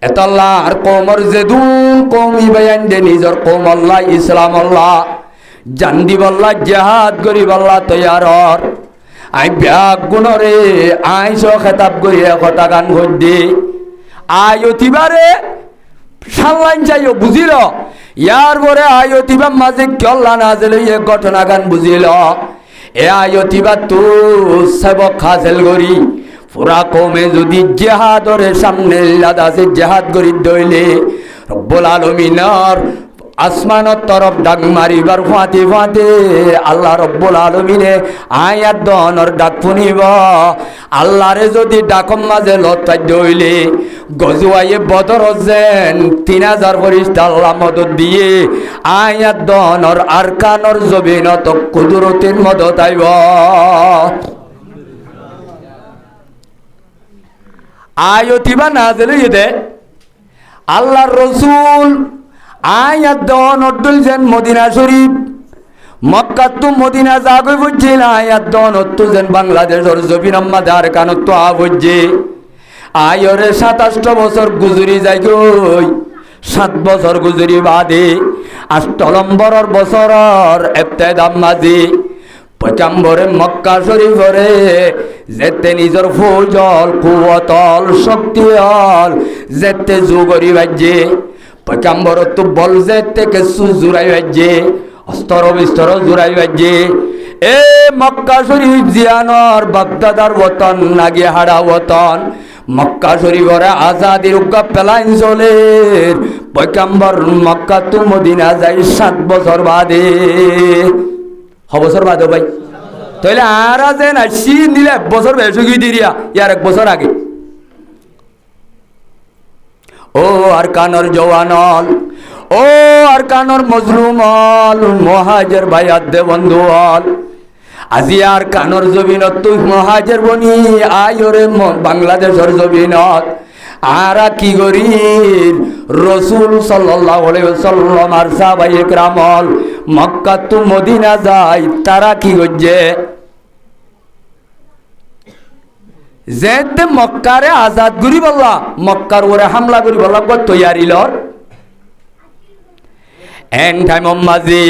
এতাল্লাহ আর কৌমর যেদুন কৌমি বায়ান দে নিজর কৌম আল্লাহ ইসলাম আল্লাহ জান্দি বল্লাহ জেহাদ করি বল্লাহ তৈয়ারর আই ব্যাগ গুণরে আইস খেতাব করিয়া কথা গান ভর্দি আয়তিবারে সাল্লাইন চাইও বুঝিল ইয়ার পরে আয়তিবা মাঝে কল্লা না জেলে ঘটনা গান বুঝিল এ আয়তিবা তু সেবক হাসিল করি পুরা কমে যদি জেহাদরে সামনে লাদাসে জেহাদ করি দইলে রব্বুল আলামিনের আসমানত তরফ ডাক মারিবার ফাতে ফাতে আল্লাহ রব্বুল আলামিনে আয়াত দনর ডাক শুনিব আল্লাহরে যদি ডাকম মাঝে লতাই দইলে গজওয়ায়ে বদর যেন 3000 ফেরেশতা আল্লাহ মদদ দিয়ে আয়াত দনর আরকানর জবিনত কুদরতের মদত আইব আয়তিবা নাজেলে ইদে আল্লাহর রাসূল আয়াত দন অদ্দুল যেন মদিনা শরীফ মক্কা তো মদিনা জাগই বুঝছিল আয়াত দন অত্তু যেন বাংলাদেশের জবিন আম্মাদার কানত আবুজে আয়রে 27 বছর গুজরি যাই গই 7 বছর গুজরি বাদে 8 নম্বরের বছরের ইবতিদাম মাঝে পয়গম্বরে মক্কা শরীফরে যেতে নিজের ফৌজল কুওয়াতল শক্তিল যেতে জুগরি বাজে পয়গম্বর তো বল যেতে কিছু জুরাই বাজে অস্ত্র বিস্ত্র জুরাই বাজে এ মক্কা শরীফ জিয়ানর বাগদাদার ওতন নাগে হাড়া ওতন মক্কা শরীফরে আজাদির উগ্গা পেলাইন চলে পয়গম্বর মক্কা তো মদিনা যাই 7 বছর বাদে বছর বাদে ভাই তাহলে আর যে না সিন দিলে 1 বছর বেশি দিরিয়া ইয়ার 1 বছর আগে ও আর কানর জওয়ানল ও আর কানর মজলুমল মুহাজির ভাইয়াত দে বন্ধুল আজি আর কানর জমিনত তুই মুহাজির বনি আয়রে বাংলাদেশের জমিনত আরা কি গরির রাসূল সাল্লাল্লাহু আলাইহি ওয়াসাল্লাম আর সাহাবায়ে কেরামল মক্কা তো মদিনা যায় তারা কি গজে যেতে মক্কারে আজাদ করি বললা মক্কার ওরে হামলা করি বললা কত তৈয়ারি লর এন টাইম মাঝে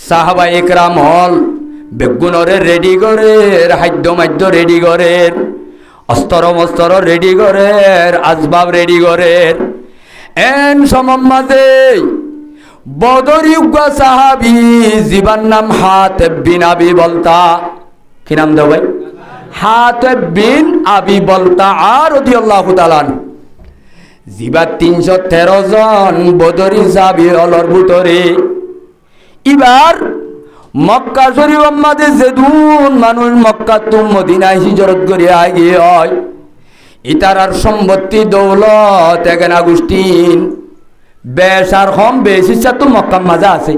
সাহাবায়ে কেরামল বেগুনরে রেডি করে খাদ্য মাদ্য রেডি করে অস্ত্র মস্ত্র রেডি করে আসবাব রেডি করে এন সমম মাঝে বদরি উগ্গা সাহাবি জীবন নাম হাতিব বিন আবি বলতা কি নাম দাও ভাই হাতিব বিন আবি বলতা আর রাদিয়াল্লাহু তাআলা জিবা 313 জন বদরি সাহাবী অলর ভিতরে এবার মক্কা শরীফ মাঝে যেদুন মানুষ মক্কা তো মদিনায় হিজরত করে আগে হয় ইতারার সম্পত্তি দৌলত এখানে আগুস্টিন বেশ আর কম বেশি তো মক্কার মাঝে আছে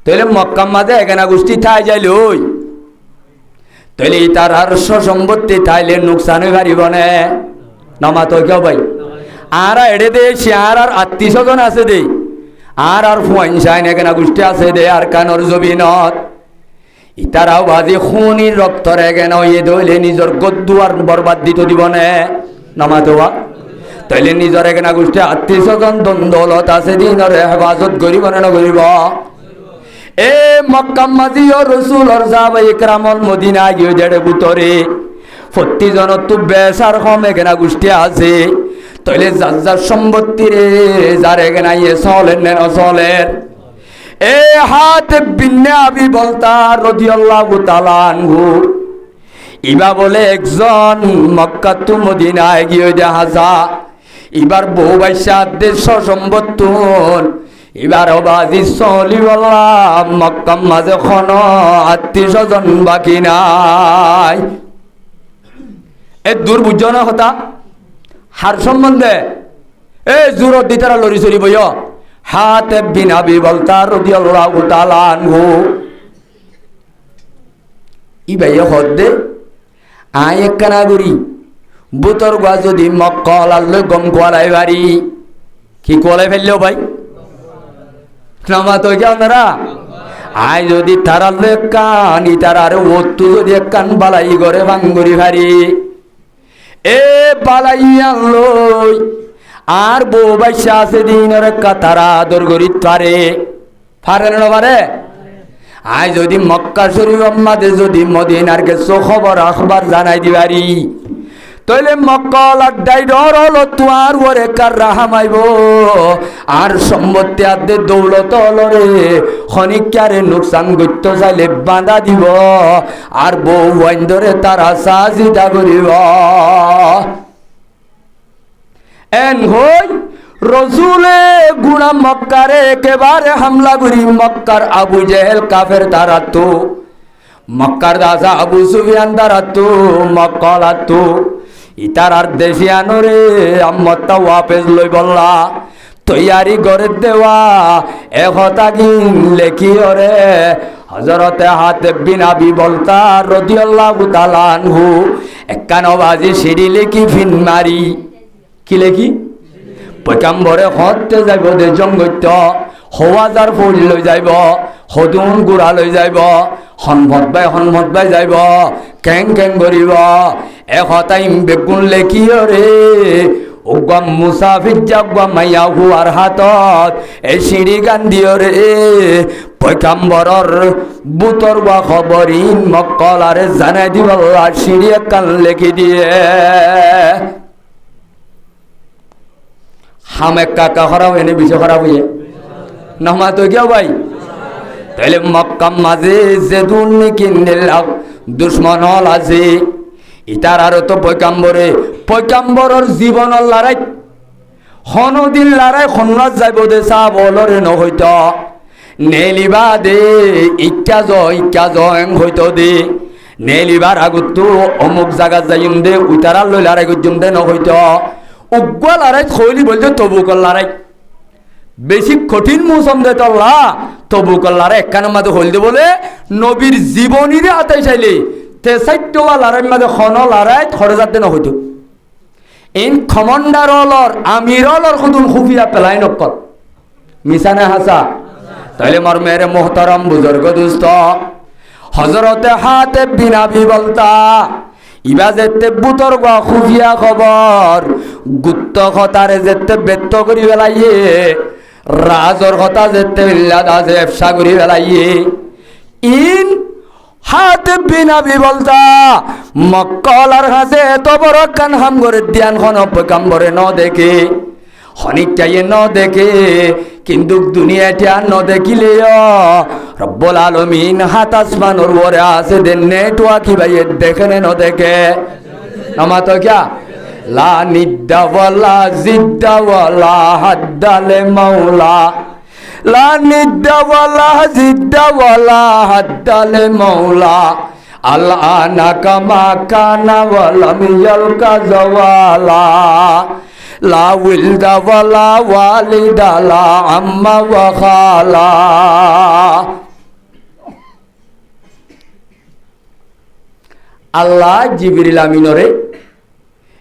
তাহলে মক্কার মাঝে এখানে আগুস্টি থাই যাইলে ওই তাহলে ইতারার সম্পত্তি থাইলে নুকসান হয়ে পারিব না নামা তো কেউ ভাই আর এড়ে দে সে আর 800 জন আছে দে আর ফুয়াইনসাইন এখানে গোষ্ঠী আছে দে আর কানর জবিনত ইতারাও বাজি খুনির রক্তর এখানে ইয়ে দইলে নিজের গদ্দুয়ার বরবাদ দিতে দিব না নামা তোয়া তাইলে নিজের এখানে গোষ্ঠী 800 জন দন্দলত আছে দিনের হেফাজত করিব না নকরিব এ মক্কা মাজিও রাসূলর সাহাবায়ে কেরামল মদিনা গিয়ে দেড়ে ভিতরে 40 জন তো বেশার কম এখানে গোষ্ঠী আছে তাইলে যার সম্পত্তি রে যার এখানে ইয়ে চলেন না চলেন এ হাতিব বিন আবি বলতা রাদিয়াল্লাহু তাআলা আনহু ইবা বলে একজন মক্কা তো মদিনায় গিয়ে যাহা এবার বহু বাইশা দেশ সম্পত্তন এবার বাজি চলি বলা মক্কা মাঝে খন 800 জন বাকি নাই এ দূর বুঝো না কথা হার সম্বন্ধে এ জোরত দিতারা লড়ি চলি বইয় হাতিব বিন আবি বলতা রাদিয়াল্লাহু তাআলা আনহু ইবাইয়া হদ্দে আয় একখানা গরি বুতর গা যদি মক্কল আল্লে গম কোয়ালাই বাড়ি কি কোয়ালাই ফেললেও ভাই নামা তো কেউ না আয় যদি তারালে কান তার ওত্তু যদি কান বালাই করে ভাঙ্গুরি ভারি এ পালাইয়া লই আর বউ বাইসা আছে দিনের কাতারা আদর করি পারে না পারে। আয় যদি মক্কা শরীফ আমাদের যদি মদিনার কিছু খবর আখবার জানাই দিবারি তাইলে মক্কাল আড্ডাই ডর হলো তোমার ওরে কার রাহামাইব আর সম্পত্তি আদে দৌলত হলরে খনিকারে নোকসান করতে চাইলে বাঁধা দিব আর বউ ওয়াইন্দরে তারা সাজিদা করিব। এন হই রসুলে গুণা মক্কারে একেবারে হামলা করি মক্কার আবু জেহেল কাফের দ্বারা তো মক্কার দাসা আবু সুফিয়ান দ্বারা তো মক্কালা তো ইতার আর দেশিয়ানরে আম্মতা ওয়াপেস লই বললা তৈয়ারি করে দেওয়া একতা কিন লেখি ওরে হজরতে হাতে বিনাবি বলতা রাদিয়াল্লাহু তাআলা আনহু একানবাজি সিঁড়ি লেখি ফিন মারি কি লেখি পয়গাম্বরে হতে যাইব দে জঙ্গত হওয়াজার ফুল লৈ যাইব হদুন গুড়া লৈ যাইব হনমত বাই যাইব কেং কেং করিব একতাইম বেগুন লেখিও রে ওগম মুসাফির যাগবা মাইয়া হুয়ার হাতত এই সিঁড়ি গান দিও রে পয়গাম্বরর বুতর বা খবরিন মক্কলারে জানাই দিব আর সিঁড়ি কান লেখি দিয়ে হামে কাকা খারাপ এনে বিষয় খারাপ হইয়ে নহমা তো কেউ ভাই তাহলে মক্কা মাঝে যে দুর্নীতির দুশ্মন হল আছে ইতার আরো তো পয়গাম্বরের জীবনের লড়াই হনদিন লড়াই হন্নাত যাইব দে চা বলরে নহইত নেলিবা দে ইচ্ছা জয় হইত দে নেলিবার আগতো অমুক জায়গা যাইম দে উতারা লই লড়াই করজুম দে নহইত উগ্র লড়াই খৈলি বলছে তবুকর লড়াই বেশি কঠিন মৌসুম দে তল্লা তবুকর লড়াই একখানের মাঝে হইল বলে নবীর জীবনীরে আতাই চাইলে তেসাইট্টুয়া লড়াই মাঝে খন লড়াই খরে যাতে নহইত ইন কমান্ডার অলর আমির অলর খুদুন খুফিয়া পেলাই নকল মিশানে হাসা তাইলে মর মেরে মোহতারাম বুজুর্গ দুস্ত হজরতে হাতে বিনাবি বলতা ইবা যেতে বুতর গা খুফিয়া খবর গুত্ত খতারে যেতে বেত্ত করি বেলাইয়ে রাজর কথা যেতে ইল্লাদাজে এফসা করি বেলাইয়ে ইন হাতে বিনাবি বলতা মক্কলার হাসে এত বড় কান হাম করে ধ্যান খন পয়গাম্বরে ন দেখে খনিকটাইয়ে ন দেখে কিন্তু দুনিয়াটা ন দেখিলেও রব্বুল আলামিন হাত আসমানোর ওরে আছে দেন নেটওয়ার্ক ভাইয়ে দেখে ন দেখে নামা তো ক্যা লা নিদ্দা ওয়ালা জিদ্দা ওয়ালা হাদ্দালে মাওলা লা নিদ্দা ওয়ালা জিদ্দা ওয়ালা হাদ্দালে মাওলা আল্লানা কামা কানা ওয়ালাম ইয়ালকা জাওয়ালা লা উইলদা ওয়ালা ওয়ালিদা লা আম্মা ওয়া খালা। আল্লাহ জিবরিল আমিনরে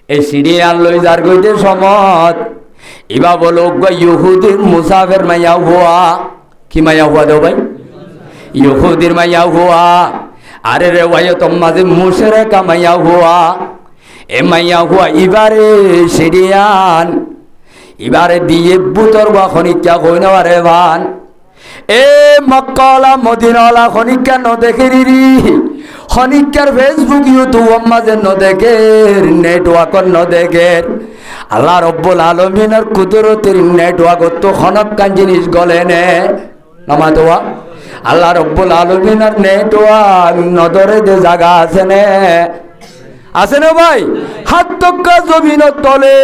এই সিরিয়াল লই যার গইতে সমত ইবা বলো ইহুদির মুসাফির মাইয়া হুয়া কি মাইয়া হুয়া দেও ভাই ইহুদির মাইয়া হুয়া আরে রে ভাই তোমাদের মুশরিকা মাইয়া হুয়া এ মাইয়া হুয়া ইবারে সিরিয়ান ইবারে দিয়ে বুতর বা খনিকা কইনা রে ভান এ মক্কালা মদিনালা খনিকা ন দেখেরি খনিকার ফেসবুক ইউটিউব মাঝে ন দেখের নেটওয়ার্ক ন দেখের আল্লাহ রব্বুল আলামিনের কুদরতের নেটওয়ার্ক তো খনকান জিনিস গলে নে নামা তোয়া আল্লাহ রব্বুল আলামিনের নেটওয়ার্ক নদরে যে জায়গা আছে নে আছে না ভাই হাত তক্কা জমিন তলে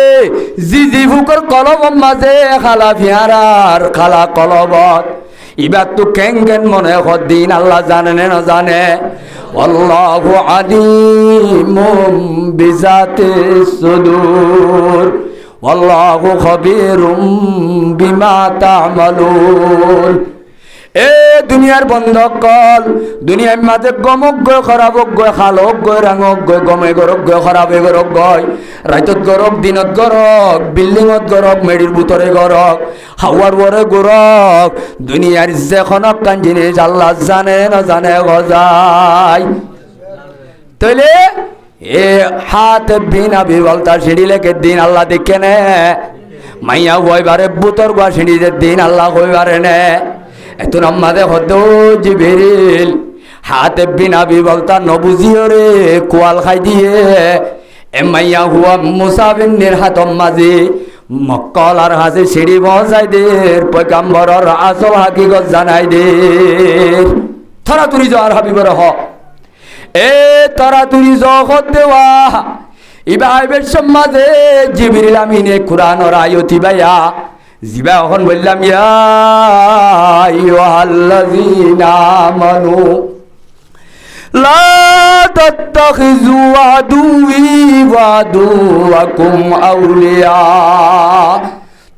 জি ফুকর কলব মাঝে খালা ফিয়ারার খালা কলবত ইবার তো কেন কেন মনে দিন আল্লাহ জানে না জানে আল্লাহু আলিমুম বিজাতিস সুদূর আল্লাহু খবীরুম বিমা তা'মালুন। এ দুনিয়ার বন্ধকল দুনিয়ার মাঝে গমক গয় খারাপ গয় খালক গয় রাঙক গয় গমে গরক গয় খারাপে গরক গয় রাইতত গরক দিনত গরক বিল্ডিংত গরক মেডির ভিতরে গরক হাওয়ার ওরে গরক দুনিয়ার যে খনক কান জিনিস আল্লাহ জানে না জানে গজাই তাইলে এ হাত বিনা বিবলতা সিঁড়ি লেগে দিন আল্লাহ দেখে নে মাইয়া হইবারে বুতর গুয়া সিঁড়িতে দিন আল্লাহ হইবারে নে এত নাম্মাদে হদ জিবরিল হাত বিনা বিবলতা নবুজিও রে কোয়াল খাই দিয়ে এ মাইয়া হুয়া মুসাফির হাতম মাঝে মক্কল আর হাসে সিঁড়ি বসাই দের পয়গাম্বরর আসল হাকিকত জানাই দের থরা তুরি যাওয়ার হাবিবর হ এ তরা তুরি জগৎ দেওয়া ইবাইবের সমাজে জিবরিল আমিনে কুরআনের আয়াতি বায়া জিবা এখন বললাম ইয়া আইয়ুহাল্লাযীনা আমানু লা তাত্তাখিযু আদুওয়ি ওয়া আদুওয়াকুম আউলিয়া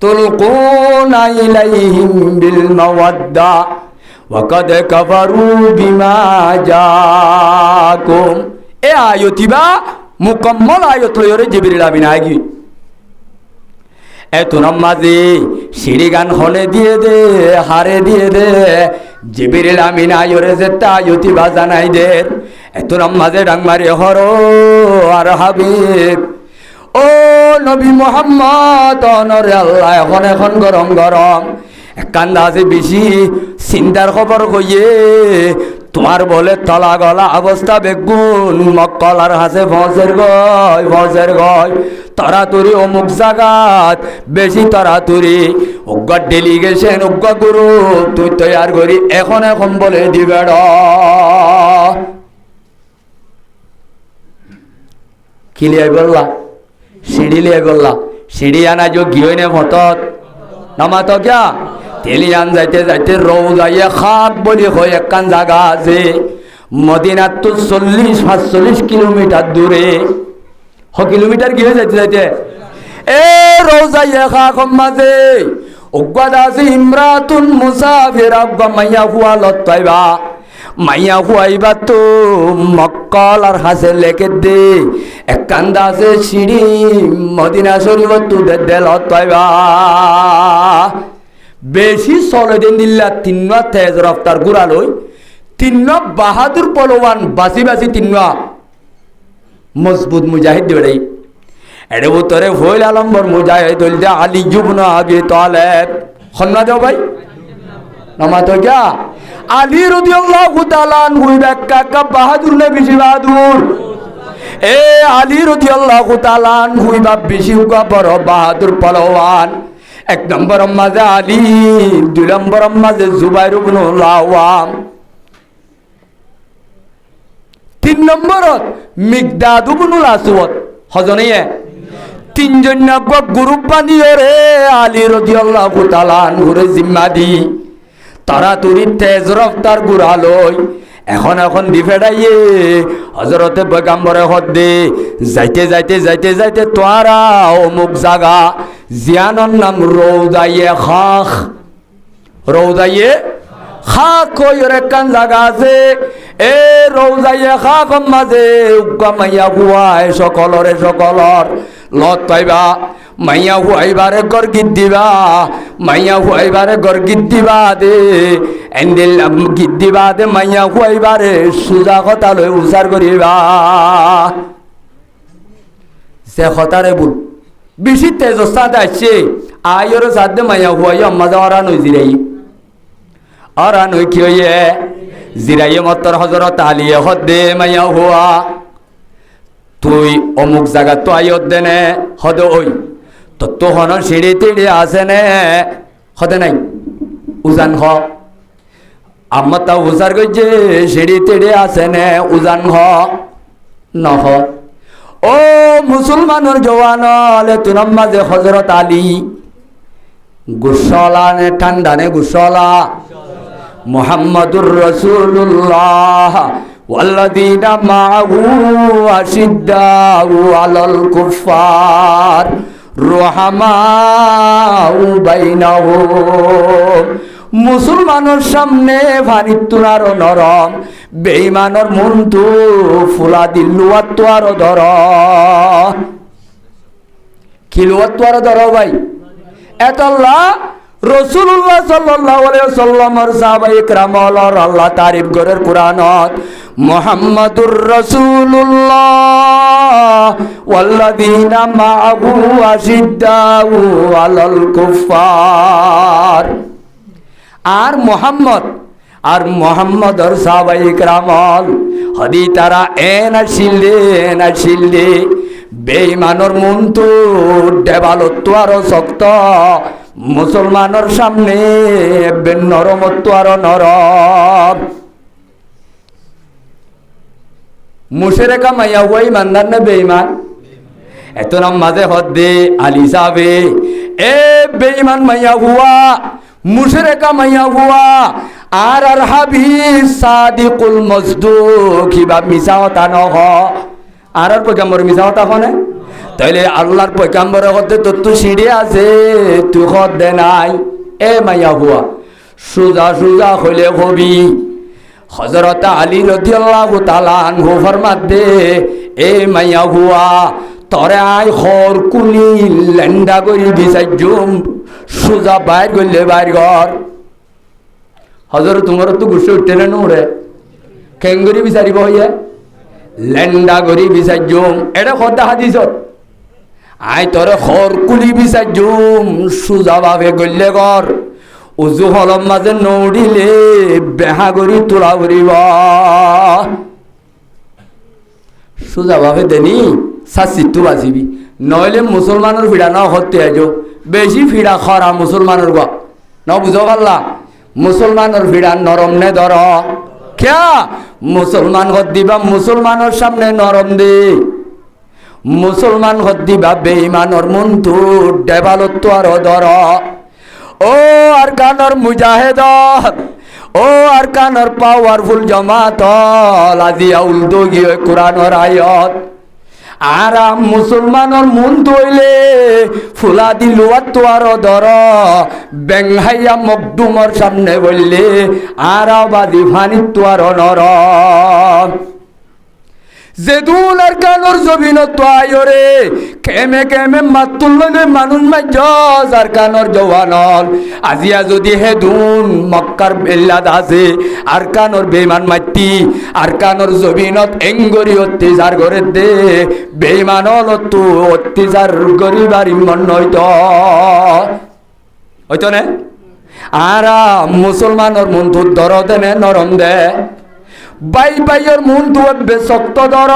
তুলকুনা ইলাইহিম বিল মাওয়াদ্দা ওয়াকাদ কাফারু বিমা জাকুম এ আয়াতিবা মুকম্মল আয়াত লয়রে জিবরিল আমিন আগি এত নামাজে সিঁড়ি গান হলে দিয়ে দে হারে দিয়ে দে জিবরিল আমিন আয়রে যে আয়াতি বাজানাই দে এত নামাজে ডাংমারি হর আর হাবিব ও নবী মুহাম্মদ অনরে আল্লাহ এখন গরম গরম কান্দা আছে বেশি চিন্তার খবর কইয়ে তোমার বলে তলা গলা অবস্থা বেগুন মক্কলার হাসে ফসের গয় তাড়াতাড়ি অমুক জাগাত বেশি তাড়াতাড়ি অজ্ঞ ডেলিগেশন অজ্ঞ গুরু তুই তৈয়ার করি এখন বলে দিবে কি লিয়াই বললা সিঁড়ি লিয়াই বললা সিঁড়ি আনা যো গিয়ে মতত নামাত কিয়া তেলিয়ান যাইতে যাইতে রৌজাইয়ে খাক বলি হয় একখান জায়গা আছে মদিনার তো 40-45 কিলোমিটার দূরে কিলোমিটার গিয়ে যাইতে যাইতে এ রৌজাইয়ে খাক মাঝে অজ্ঞাত আছে ইমরাতুন মুসাফির আব্বা মাইয়া হুয়া লত্তাইবা মাইয়া হুয়াইবা তো মক্কল আর হাসে লেকে দে এক কান্দা আছে সিঁড়ি মদিনা শরীফ তু দে লত্তাইবা বেশি চলে দিন দিল্লা তিন্ন তেজ রফতার গুড়ালই তিন্ন বাহাদুর পলওয়ান বাসি বাসি তিন্ন মজবুত মুজাহিদ দেবে এর উত্তরে হইল আলম্বর মুজাহিদ হইল আলী ইবনে আবি তালেব খন্না দেও ভাই নামাত গিয়া আলী রাদিয়াল্লাহু তাআলা আনহু কাকা বাহাদুর নে বেশি বাহাদুর এ আলী রাদিয়াল্লাহু তাআলা আনহু বেশি বড় বাহাদুর পলওয়ান এক নম্বর মাঝে আলী দুই নম্বর মাঝে জুবাইর ইবনুল আওয়াম তিন নম্বরত মিকদাদ ইবনুল আসওয়াদ হজনিয়ে তিনজন গ্রুপ বানিয়ে রে আলী রাদিয়াল্লাহু তাআলা আনহুর জিম্মা দি তাড়াতাড়ি তেজ রফতার গুড়ালই এখন দিফেড়াইয়ে হজরতে পয়গাম্বরে হদ্দে যাইতে তোয়ারা অমুক জাগা জিয়ানর নাম রৌদাইয়ে খাক কইর একখান জাগা আছে এ রৌদাইয়ে খাক মাঝে উগ্গা মাইয়া হুয়ায় সকলর লত পাইবা মাইয়া হুয়াইবারে গর্গিত দিবা দে এন্দিল গীত দিবা দে মাইয়া হুয়াইবারে সুজা কথা লই উচার করিবা সে কথারে বল বেশি তেজস্তাতে আসছে আয়র সাথে মাইয়া হুয়াই আম্মা যাওয়ারা নই জিরাই আর নই কি হইয়ে জিরাইয়ে মত্তর হজরত আলিয়ে হদ্দে মাইয়া হুয়া তুই অমুক জায়গা তো আয়ত দেনে হদ ওই তো হন সিঁড়ি টিড়ি আছে নে হদে নাই উজান হ আমার তা উজার গইছে সিঁড়ি টিড়ি আছে নে উজান হ নহ ও মুসলমানের জওয়ান লে তুনাম মাঝে হজরত আলী গুসলা নে ঠান্ডা নে গুসলা মুহাম্মাদুর রাসূলুল্লাহ والذين معه أشداء على الكفار رحماء بينهم মুসলমানের সামনে ভানিত্তুর আরো নরম বেঈমানের মনটু ফুলা দিল্লুয়াত আরো ধর কিলুয়াত আরো ধর ভাই এতল্লাহ রাসূলুল্লাহ সাল্লাল্লাহু আলাইহি ওয়াসাল্লামের সাহাবায়ে কেরামর আল্লাহ তারিফ করের কুরআনত মুহাম্মাদুর রাসূলুল্লাহ ওয়াল্লাযীনা মাআহু আশিদ্দাউ আলাল কুফফার। আর মুহাম্মদর সাহাবায়ে কেরামল হদি তারা এনা শিললে বেঈমানর মন তো দেবালত্ব আরো শক্ত, মুসলমানের সামনে নরমত্ব আরো নরম। মুশরিকা মাইয়া হুয়া ইমানদার না বেঈমান? এত নাম মাঝে হদ্দে আলী সাহেবে এ বেঈমান মাইয়া হুয়া, মুশরিকা মাইয়া হুয়া, আর হাবিব সাদিকুল মসদুক কিবা মিছা কথা নহ। আর পয়গম্বর মিছা কথা হনে? তাইলে আল্লাহর পয়গম্বরের হতে তো সিঁড়ি আছে, তুই হদ্দে নাই। এ মাইয়া হুয়া সুজা হইলে হবি। হযরত আলী রাদিয়াল্লাহু তাআলা আনহু ফরমাত দে, এ মাইয়া হুয়া তরে আই হর কুলি লেন্ডা করি বিসাইজুম, সুজা বাইর গইলে বাইর ঘর। হযরত তোমার তো গুছে উঠতে না উড়ে কেঙ্গরি বিচারিব হইয়া লেন্ডা করি বিসাইজুম। এটা কথা হাদিসত আই তরে হর কুলি বিসাইজুম, সুজা ভাবে গইলে ঘর। উজু হলম মাঝে নৌড়িলে বেহা করি তোলা করিব। সোজা ভাবে দেনি সাচিতু বাঁচিবি, নইলে মুসলমানের ফিড়া ন হতে আজ বেশি ফিড়া খরা মুসলমানের গা ন বুঝো পারলা। মুসলমানের ফিড়া নরম নে ধর খেয়া মুসলমান হত দিবা, মুসলমানের সামনে নরম দে। মুসলমান হত দিবা বেঈমানর মন তো দেবালত্ব আর ধর। ও আর কানর মুজাহিদর, ও আর কানর পাওয়ারফুল জমাত আজি আউলদো গিয়ে কোরআনর আয়াত। আর মুসলমানর মন তৈলে ফুলা দিলুয়াত তো আর ধর। বেংহাইয়া মকদুমর সামনে বললে আর বাদি ফানিত তো আর নর। যেদুল আর কানর জবিনত আয়রে কেমে কেমে মাতুল্লনে মানুষ মাইজ আর কানর জওয়ানল। আজিয়া যদি হেদুন মক্কার বেল্লাদ আছে আর কানর বেমান মাতি আর কানর জবিনত এঙ্গরি অত্যাচার করে দে, বেমানল তো অত্যাচার করিবার ইমন নয়তো হইতো নে। আর মুসলমানের মন তো দরদে নে নরম দে। বাইয়ের মন তো শক্ত ধর,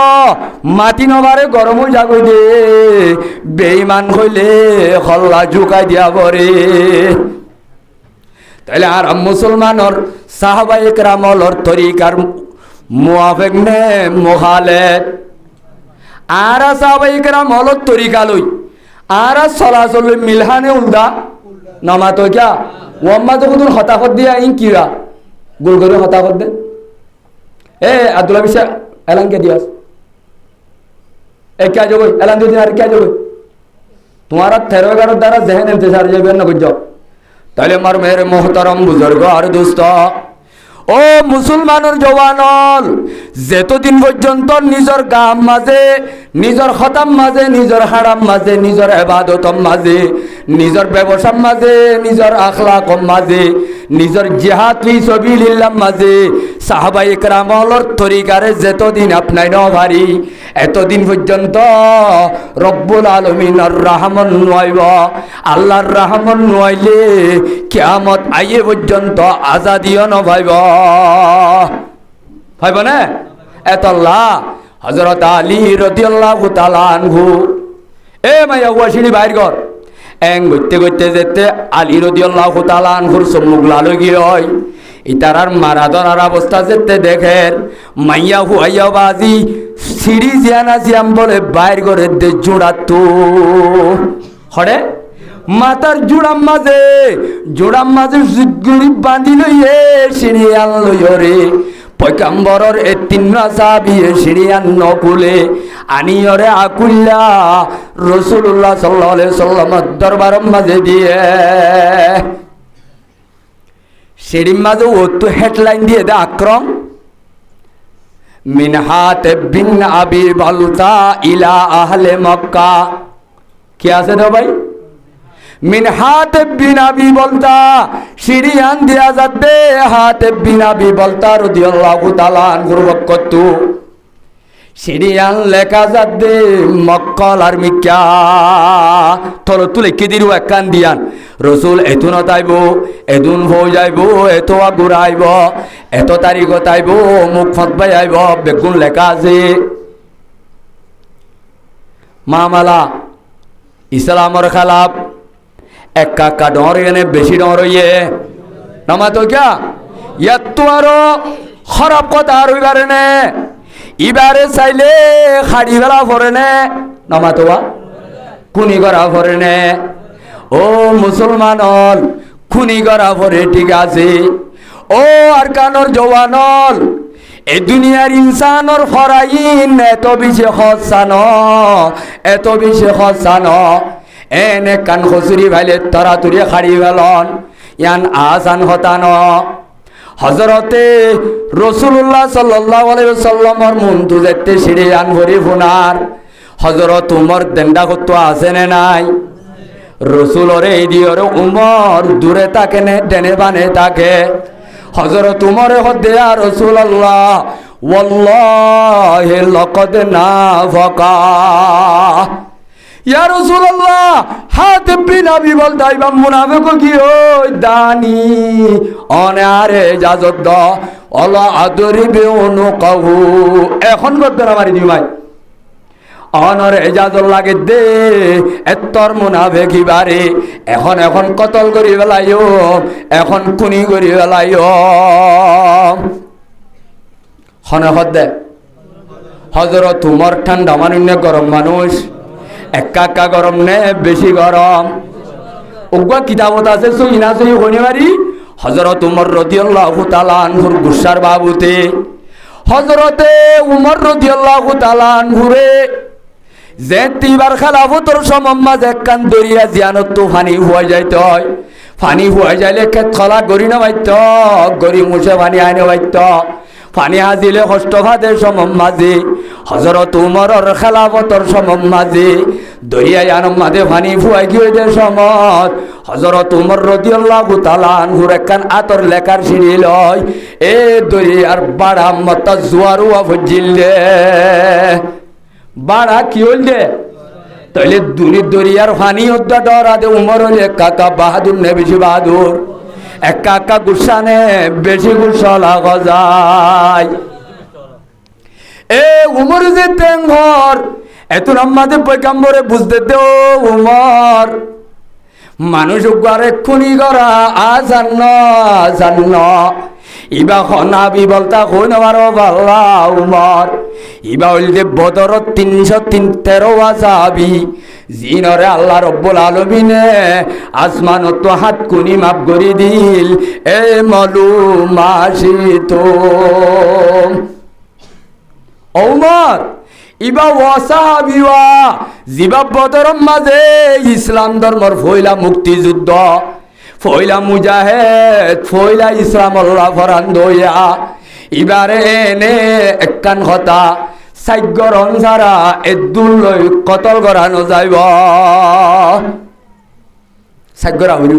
মাটি নবারে গরম জাগই দে। বেঈমান হইলে হল্লা ঝুঁকাই দিয়া বরে। তাইলে আর মুসলমানের সাহাবায়ে কেরামর তরিকার মুআফিক নে মুখালেফ? আর সাহাবায়ে কেরামর তরিকা লই আর চলাচল মিলহানে উল্টা নামা তো ক্যা ওম্মা তো কুদুর হতাহত দিয়া ইন কিরা গোল করে হতাহত দে। এ আব্দুল্লাহ বিশা এলান কে দিয়াস এ क्या जो এলান দিন আর क्या जो तुम्हारा 13-11 দ্বারা জেহেন ইন্তেজার যাবে না বুঝছো। তাহলে আমার মেরে মোহতারম বুজুর্গ আর দোস্ত, ও মুসলমানের জওয়ানল যতদিন পর্যন্ত নিজের গাম মাঝে, নিজের খতাম মাঝে, নিজের হারাম মাঝে, নিজের ইবাদতম মাঝে, নিজের ব্যবসার মাঝে, নিজের আখলাকম মাঝে, নিজের জিহাদ ফি সাবিলিল্লাহ মাঝে সাহাবায়ে কেরামর তরিকারে যতদিন আপনাই নভারি এতদিন পর্যন্ত রব্বুল আলামিনের রহমত নয়ব। আল্লাহর রহমত নইলে কিয়ামত আইয়ে পর্যন্ত আজাদিও নভাইব। ভাইব না এতল্লা হযরত আলী রাদিয়াল্লাহু তাআলা আনহু এ মাইয়া ওয়াশিনি বাইর ঘর এং গইতে গইতে যেতে আলী রাদিয়াল্লাহু তাআলা আনহুর সম্মুখ লালো গিয়ে হয় ইতারার মারাদনার অবস্থা যেতে দেখেন মাইয়া হুয়াইয়া বাজি সিঁড়ি জিয়ানা জিয়াম বলে বাইর করে দে জোড়াতো হরে মাতার জোড়াম মাঝে গরিব বাঁধি লইয়ে সিঁড়ি আন লইরে পয়গাম্বরের এ তিন সাহাবী সিঁড়ি আন নকুলে আনিয়রে আকুল্লা রাসূলুল্লাহ সাল্লাল্লাহু আলাইহি সাল্লামের দরবারের মাঝে দিয়ে সিঁড়ির মাঝে ওতো হেডলাইন দিয়ে দে আক্রম মিনহাত বিন আবি বালতা ইলা আহলে মক্কা কি আছে রে ভাই? মিন হাতে বিনাবি বলতা সিরিয়ান দিয়া যাতে হাতে বিনাবি বলতা রাদিয়াল্লাহু তাআলা আনহুর বক্কতু সিরিয়ান লেখা যাতে মক্কল আর মিক্কা তল তুলে কিদিরু একখান দিয়ান রসুল এতুন তাইব এদুন হো যাইব এত ঘুরাইব এত তারিখ তাইব মুখ ফতবাই আইব বেগুন লেখা আছে মামালা ইসলামর খালাপ একা একা ডর এনে বেশি ডর ইয়ে নামা তো ক্যা ইয়াত তো আরো খারাপ কথা আর হইবারে নে ইবারে চাইলে খাড়ি ফেলা পরে নে নামা তো খুনি করা পরে নে ও মুসলমানল খুনি করা পরে ঠিক আছে ও আর কানর জওয়ানল এই দুনিয়ার ইনসানর ফরাইন এত বেশি খসান এত বেশি খসান এনে কান খসুরি ভাইলে তরাতুরি খাড়ি ফেলন ইয়ান আসান হতান হজরতে রসুল্লাহ সাল্লাল্লাহু আলাইহি ওয়াসাল্লামর মুন্তু যেতে সিরিয়ান ভরি ফুনার হজরত উমর দেন্ডা কত আছে নে নাই রসুলরে এই দিয়রে উমর দূরে থাকে নে ডেনে বানে থাকে হযরত উমর হদে ইয়া রাসূলুল্লাহ ওয়াল্লাহি লাকাদ নাফাকা ইয়া রাসূলুল্লাহ হাত বিন আবি বলদাইবা মুনাফিক কি ওই দানি অনারে ইজাজত দ আল্লাহ আদরিবে অনুকাহু এখন গদ্দার মারি দি ভাই অনর ইজাজত লাগে দে এত্তর মুনাফিক বারে এখন এখন কতল করি ফেলাইও এখন খুনি করি ফেলাইও হনে হদে হযরত উমর ঠান্ডা মানুষ নে গরম মানুষ একা একা গরম নে বেশি গরম উগা কিতাবত আছে সইনা সই হইনি মারি হযরত উমর রাদিয়াল্লাহু তাআলা আনহুর গুসার বাবুতে হযরতে উমর রাদিয়াল্লাহু তাআলা আনহুরে যে তিবার খেলাফতর সমম্মাজ একখান দরিয়া জিয়ানত তো ফানি হুয়া যাইতে হয় ফানি হুয়া যাইলে খেত খলা গড়ি নামাইত গড়ি মুছে ফানি আইনে বাইত ফানি হাজিলে কষ্ট খাদের সমম্মাজি হযরত উমরের খেলাফতর সমম্মাজি দরিয়া ইয়ানম মাঝে ফানি ফুয়াই গিয়ে দে সমত হযরত উমর রাদিয়াল্লাহু তাআলা আনহুর একখান আতর লেখার সিঁড়ি লয় এ দরিয়ার বাড়া মত জুয়ারু আফজিলে বাড়া কি হইলে তাইলে দুনি দরিয়ার ফানি হদ্দা ডরা দে উমর হইলে কাকা বাহাদুর নে বেশি বাহাদুর একা একা গুসা নে বেশি গুসা লাগা যায় এ উমর যে তেঙ্গর এত নামাজে পয়গাম্বরে বুঝতে দে ও উমর মানুষ উগারে খুনি করা আজান্ন আজান্ন ইবা খনাবি বলতা হইন মারো বাল্লা উমর ইবা হইলে বদর 313 আসাবি জিনরে আল্লাহ রব্বুল আলামিনে আসমানত হাত কুনি মাপ করি দিল এ মালুম আসিতো উমর ইবা ওয়াসাবিওয়া জিবা বদর মাঝে ইসলাম ধর্মর ফয়লা মুক্তিযুদ্ধ ফয়লা মুজাহিদ ফয়লা ইসলাম আল্লাহ ফরান দইয়া ইবারে এনে একখান কথা সাইগরন যারা এদুল লই কতল করানো যাইব সাইগরা হইল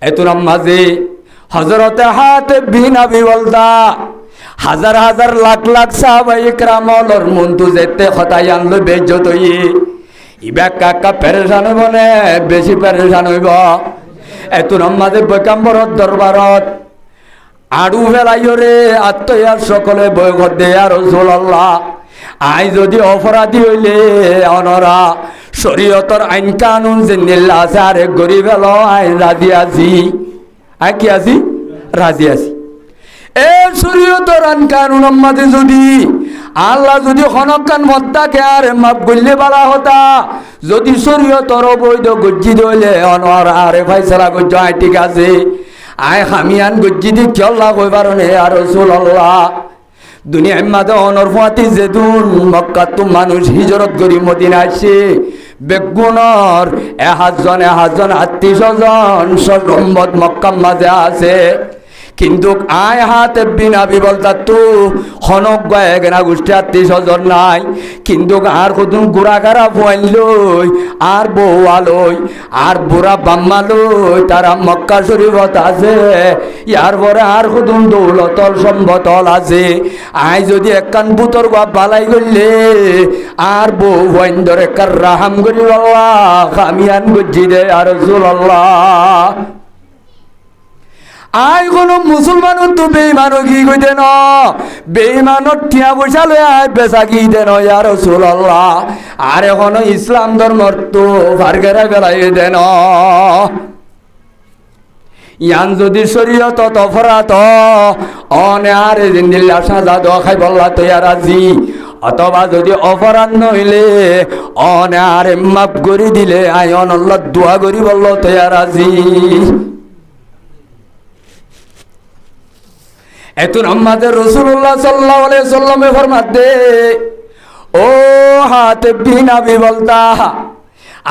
এতুরাম মাঝে হযরতে হাত বিন আবি ওয়ালদা হাজার হাজার লাখ লাখ সাহাবা ইকরাম অলর মন্তু যেতে খতাই আনলো বেজ্জত হই ইবা কাকা পেরেশান বনে বেশি পেরেশান হইব এতুরাম মাঝে পয়গম্বরর দরবারত আড়ু ফেলাইও রে আত্মীয়ার সকলে বই ঘর দে আর রাসূলুল্লাহ আই যদি অপরাধী হইলে অনরা শরীয়তর আইন কানুন জিন্নিল্লাহ আছে আরে গরিব হলো আই রাজি আছি আই কি আছি রাজি আছি এ শরীয়তর আইন কানুন মাঝে যদি আল্লাহ যদি খনকান মত্তাকে আর মাপ গইলে বালা হতা যদি শরীয়তর বৈধ গজ্জিদ হইলে অনর আরে ফয়সালা গজ্জ আই ঠিক আছে আয় হামিয়ান গজ্জিদি কিয়ল্লা কইবার নে আর রাসূলুল্লাহ দুনিয়ার মাঝে অনর ফাতি যেদুন মক্কা তো মানুষ হিজরত করি মদিনা আসে বেগুনর 1000 জন 1000 জন 200 জন সম্বত মক্কা মাঝে আছে কিন্তু আয় হাতে বিনাবি বলতা তো হনক গয়ে গেনা গোষ্ঠী আত্মীয় স্বজন নাই কিন্তু আর কত গুড়া গাড়া ফুয়াইলই আর বউয়ালই আর বুড়া বাম্মালই তারা মক্কা শরীফত আছে ইয়ার পরে আর কত দৌলতল সম্বতল আছে আই যদি একখান বুতর গা বালাই করলে আর বউ বইন্দর একখান রাহাম করি বাবা খামিয়ান গুজি দে আর রাসূলুল্লাহ আই কোন মুসলমান তো বেঈমানও কি কইতে ন বেঈমানত টিয়া পয়সা লই আই বেচা কি দেন ইয়া রাসূলুল্লাহ আর এখন ইসলাম ধর্মর তো ফারগেরা বেলাই দেন ইয়ান যদি শরীয়ত অপরাধ অনে আর জিন্দিল্লা সাজা দোয়া খাই বললা তো ইয়া রাজি অথবা যদি অপরাধ নইলে অনে আর মাফ করে দিলে আই অনল্লাহ দোয়া করি বলল তো ইয়া রাজি এতুন আমাদের রাসূলুল্লাহ সাল্লাল্লাহু আলাইহি সাল্লামে ফরমাতে ও হাতে বিনাবি বলতা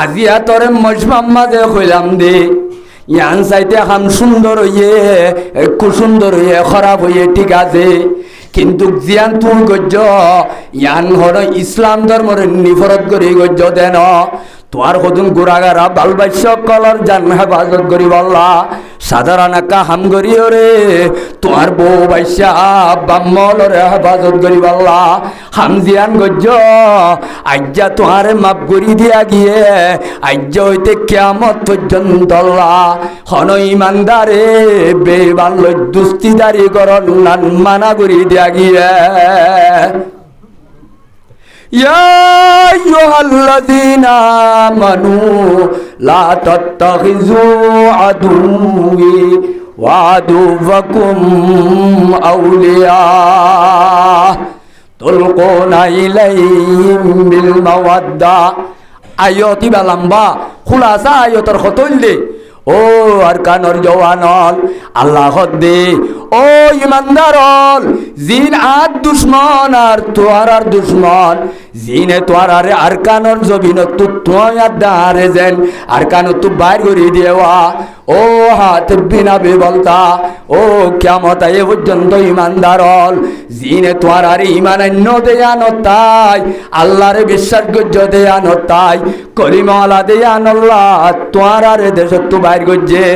আজিয়া তোরে মজমাম মাঝে কইলাম দে ইয়ান চাইতে হাম সুন্দর হইয়ে একটু সুন্দর হইয়ে খারাপ হইয়ে ঠিক আছে কিন্তু জিয়ান তুই গজ্জ ইয়ান হর ইসলাম ধর্মের নিফরত করি গজ্জ দেন তোর কদুন গুড়াগারা বালবাস্য কলর জান হেফাজত করি বললা সাধারণ একা হাম করিও রে তোমার বউ বাইসা বাম্মলরে হেফাজত করি বললা হাম জিয়ান গজ্জ আজ্জা তোমার মাপ করি দিয়া গিয়ে আজ্জা হইতে কিয়ামত পর্যন্ত হন ইমানদারে বেবান দুস্তিদারি করন নান মানা করি দিয়া গিয়ে يا أيها الذين آمنوا لا تتخذوا عدوي وعدوكم أولياء تلقون إليهم بالمودة আয়তি বালাম্বা খুলাসা আয়তর খতইলে ও আরকানর জওয়ানল আল্লাহ দে ও ইমানদারল জিন আর দুশ্মন আর তোয়ার আর দুশ্মন জিনে তোয়ার আরে আরকানর জবিন তু তোয়া দারে যেন আরকান তু বাইর করে দেওয়া ও হাত বিনা বেবলতা ও কিয়ামত আয়ে পর্যন্ত ইমানদারল জিনে তোয়ার আরে ইমানান্য দেয়ান তাই আল্লাহরে বিশ্বাস গজ্জ দেয়ান তাই কলিমাওয়ালা দেয়ান আল্লাহ তোয়ার আরে দেশত তু বাইর গজ্জে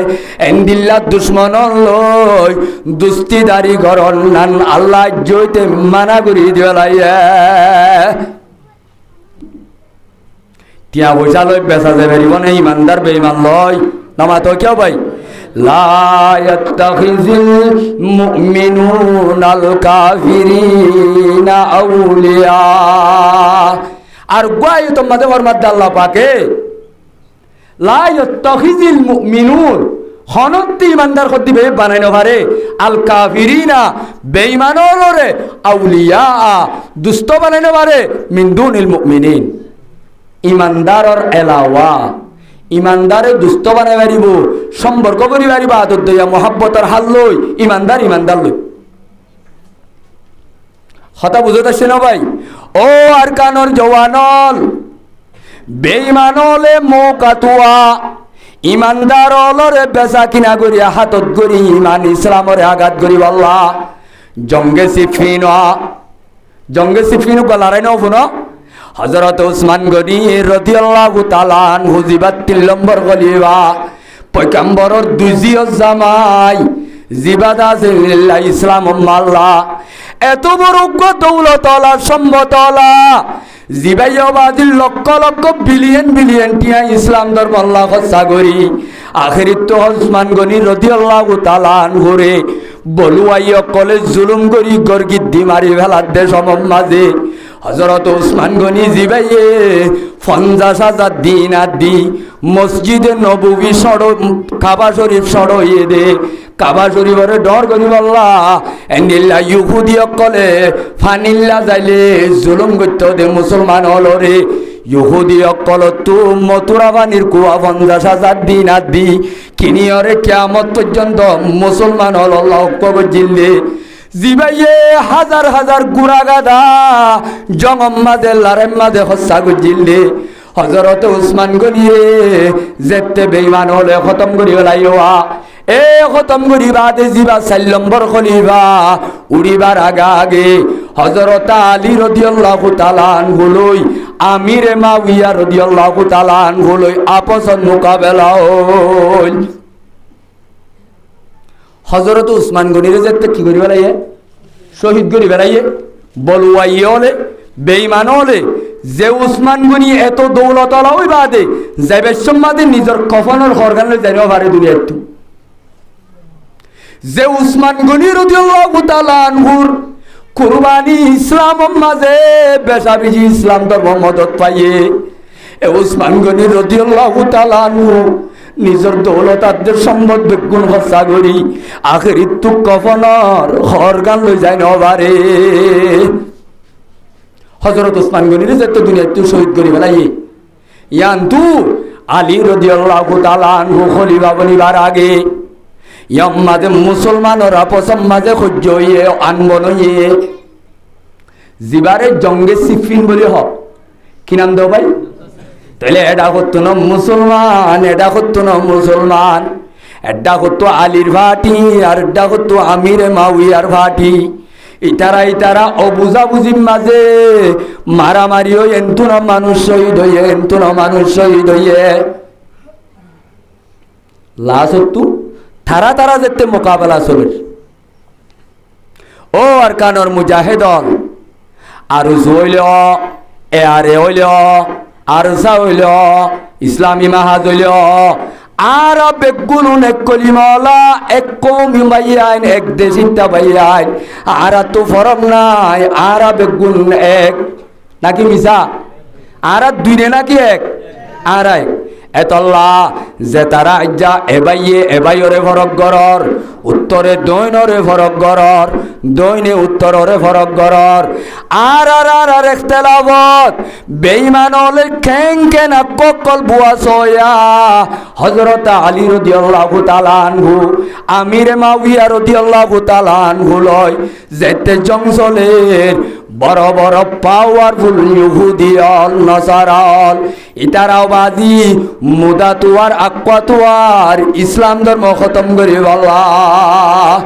এন্দিল্লা দুশ্মন লই দুস্তিদারি করন নান আল্লাহ জয়তে মানা করি দিলাইয়া টিয়া পয়সা লই বেচা যাবে না ইমানদার বেঈমান লয় নামা তো কেউ ভাই লা ইয়াত্তাখিযুল মুমিনুনাল কাফিরিনা আউলিয়া আর গোয়াই তোমাদের ফরমাত আল্লাহ পাকে লা ইয়াত্তাখিযুল মুমিনুন হনত্তি ইমানদার খদ্দি বে বানাই নভারে আল কাফিরিনা বেঈমানরে আউলিয়া দুষ্ট বানাই নভারে মিন দুনিল মুমিনিন ইমানদারর এলাওয়া ইমানদারে দুষ্ট বানাই পারিব সম্পর্ক করি পারিব আদর দইয়া মহব্বতর হাল লই ইমানদার ইমানদার লই কথা বুঝতে আসছে না ভাই ও আরকানর জওয়ানল বেঈমানলে মৌকাতুয়া ইমানদার অলরে বেচা কিনা করি হাতত করি ইমান ইসলামরে আঘাত করি বল্লা জঙ্গে সিফিন গলারাই নফুন হযরত উসমান গনি রাদিয়াল্লাহু তাআলা আনহু জিবাত 3 নম্বর গলিবা পয়গম্বরর দুজিও জামাই জিবাদ আযিল্লাহ ইসলাম মাল্লা এত বড় দৌলতলা সম্পদলা জিবাইয়াবাদির লক্ষ লক্ষ বিলিয়ন বিলিয়ন টিয়া ইসলাম ধর্ম আল্লাহ খসা করি আখিরিত তো উসমান গনি রাদিয়াল্লাহু তাআলা আনহু রে বলুয়াইয়া কলেজ জুলুম করি গর্গিদ্দি মারি ফেলার দেশ মাঝে হযরত উসমান গনি জিবাইয়ে 50,000 দিনার দি মসজিদে নববী সড় কাবা শরীফ সড়ইয়ে দে কাবা শরীফরে ডর করি বল্লা এন্দিল্লা ইহুদি অকলে ফানিল্লা যাইলে জুলুম করতে দে মুসলমান হলরে ইহুদি অকল তু মথুরা পানির কুয়া 50,000 দিনার দি কিনিয়রে কিয়ামত পর্যন্ত মুসলমান হল আল্লাহ জিল্লে জিবাইয়ে হাজার হাজার গুড়া গাদা জঙ্গম মাঝে লারেম মাঝে হস্যা গুজিল্লে হযরত উসমান গনিয়ে যেতে বেঈমান হলে খতম করি লাইওয়া এ খতম করিবা দে জিবা 4 নম্বর খলিফা উড়িবার আগে হযরত আলী রাদিয়াল্লাহু তাআলা আনহু লই আমিরে মাওইয়া রাদিয়াল্লাহু তাআলা আনহু লই আপসন মোকাবেলা হল। হযরত উসমান গনিরে যেতে কি করি বেলাইয়ে শহীদ করি বেলাইয়ে বলওয়াই হলে বেঈমান হলে যে উসমান গনি এত দৌলত আলা হই বাদে যাবে সম্মাদে নিজের কফনের খরগান লই জানিও পারে দুনিয়াতে যে উসমান গনি রাদিয়াল্লাহু তাআলা আনহুর কুরবানি ইসলাম মাঝে বেশাবিজি ইসলাম ধর্ম মদত পাইয়ে এ উসমান গনি রাদিয়াল্লাহু তাআলা আনহু নিজের দৌলতাদের সম্পদ বেগুন খরচা করি আখেরিত তু কফনের খরগান লই যায় নবারে হযরত উসমান গনিরে যেতে দুনিয়াতে শহীদ করি বেলাই ইয়ান্তু আলী রাদিয়াল্লাহু তাআলা আনহু খলিফা বনিবার আগে ইয়াম্মাদে মুসলমানর আপসম মাঝে সহ্য হইয়ে আনবন হইয়ে জিবারে জঙ্গে সিফিন বলি হ কি নাম দেও ভাই তাহলে এটা করতো না মুসলমান এটা করতো না মুসলমান এটা করতো আলীর ভাটি আর এটা করতো আমিরে মাউইয়ার ভাটি ইতারা অবুঝাবুঝির মাঝে মারামারি হই এন্তু না মানুষ শহীদ হইয়ে এন্তু না মানুষ শহীদ হইয়ে লাসত্তু তারা যেতে মোকাবেলা চলে ও আর কানর মুজাহিদন আর হইল এ আরে হইল আরসা হইল ইসলামী মাহাজ হইল আর বেগুন এক কলিমালা এক কৌমি বাইয়াইন এক দেশিতা বাইয়াইন আর তো ফরম নাই আর বেগুন এক নাকি মিশা আর দুইনে নাকি এক আর এতল্লা যে তারা যা এবাইয়ে এবাইরে ফরক গরর উত্তরে দৈনরে ফরক গরর দৈনে উত্তররে ফরক গরর আর ইখতিলাফত বেঈমান হলে কেন ককল বুয়া সয়া হযরত আলী রাদিয়াল্লাহু তাআলা আনহু আমিরে মাওইয়া রাদিয়াল্লাহু তাআলা আনহু লয় যেতে জংসলের বড় বড় পাওয়ারফুল ইহুদিয়াল নাসারাল ইতারাও বাদি মুদাতুয়ার আকওয়াতুয়ার ইসলাম ধর্ম খতম করি আল্লাহ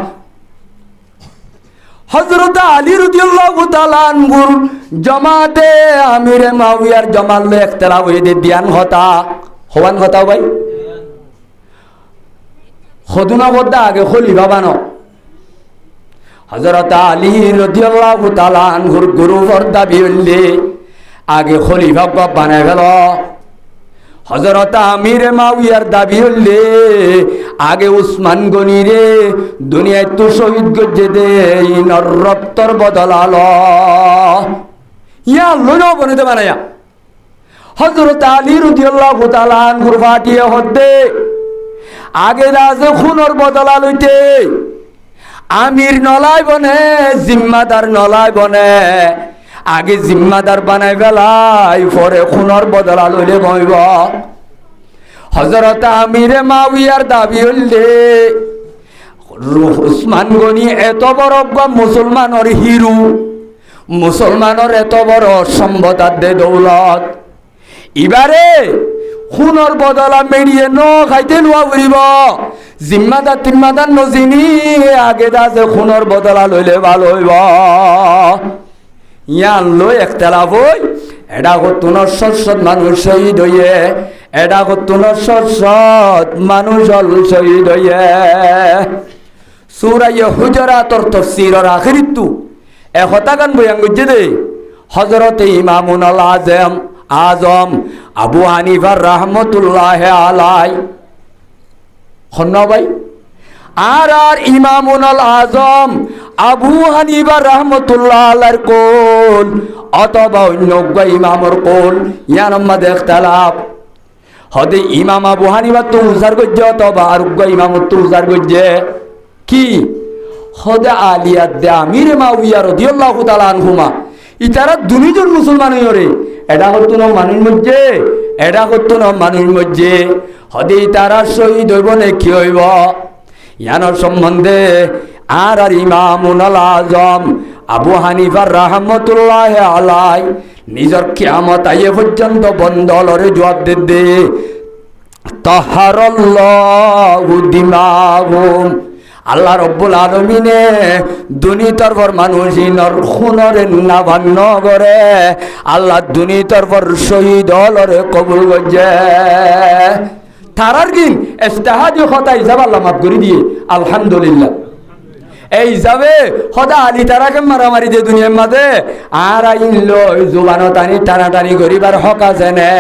হযরত আলী রাদিয়াল্লাহু তাআলা আনহুর জামাতে আমিরে মাওইয়ার জামাল লে ইখতিলাফ হই দে দিয়ান হতা হওয়ান হতা ভাই খদুনা বদ্দা আগে খলিফা বানো হযরত আলী রাদিয়াল্লাহু তাআলা আনহুর গুরু ফরদা বিলে আগে খলিফা বানায় গেল হযরত আমিরে মাওইয়ার দাবি হলে আগে উসমান গনিরে দুনিয়ায় তো শহীদ গজে দে ইনর রক্তর বদলাল ইয়া লইনো বনিতে বানায়া হযরত আলী রাদিয়াল্লাহু তাআলা আনহুর ফাটিয়ে হতে আগে রাজে খুনর বদলা লইতে আমির নলাই বনে জিম্মাদার নলাই বনে আগে জিম্মাদার বানাই ফেলাই পরে খুনর বদলা লইলে বইব হযরত আমিরে মাওইয়ার দাবি হইলে উসমান গনি এত বড় মুসলমানের হিরো মুসলমানের এত বড় সম্পদ দে দৌলত এবারে খুনর বদলা মেরিয়ে ন খাইতে নোয়া করিব জিম্মাদার তিম্মাদার নজিনি আগে দাসে খুনর বদলা লইলে ভালো হইব ইয়ান লই ইখতিলাফ হই এটা করতো না সৎ মানুষ শহীদ হইয়ে এটা করতো না সৎ মানুষ শহীদ হইয়ে সূরা হুজুরাতের তাফসীরের আখিরিতু একতা গান বয়ান গজে দে হযরত ইমামুল আজম আবু হানিফা রাহমাতুল্লাহি আলাইহি খন্না ভাই আর ইমামুল আজম আবু হানিফা রাহমাতুল্লাহ আলাইহির কোল অথবা অন্য ইমামর কোল ইয়ার মধ্যে ইখতিলাফ হদে ইমাম আবু হানিফা তো উজার গজ্জে অথবা আর ইমাম তো উজার গজ্জে কি হদে আলিয়াত দে আমিরে মাওইয়া রাদিয়াল্লাহু তাআলা আনহুমা ইতারা দুনিজন মুসলমান হইরে এটা করতো না মানুষ মধ্যে এটা করতো না মানুষ মধ্যে হদে তারা শহীদ হইব না কি হইব ইয়ানোর সম্বন্ধে আর ইমামুল আজম আবু হানিফা রাহমাতুল্লাহি আলাইহি নিজের কিয়ামত আইয়ে পর্যন্ত বন্দলরে জবাব দে তাহারাল্লাহু দিমাহুম আল্লাহ রব্বুল আলামিনে দুনিয়ার পর মানুষই নরখুনরে নাভান্ন করে আল্লাহ দুনিয়ার পর শহীদ হলরে কবুল করছে তারার দিন ইস্তেহাদি কথা হিসাব আল্লাহ মাফ করে দিয়ে আলহামদুলিল্লাহ এই হিসাবে সদা আলী তারাকে মারামারি দিয়ে দুনিয়ার মাঝে আর আইল জুবানো টানি টানাটানি করিবার হক আছে নে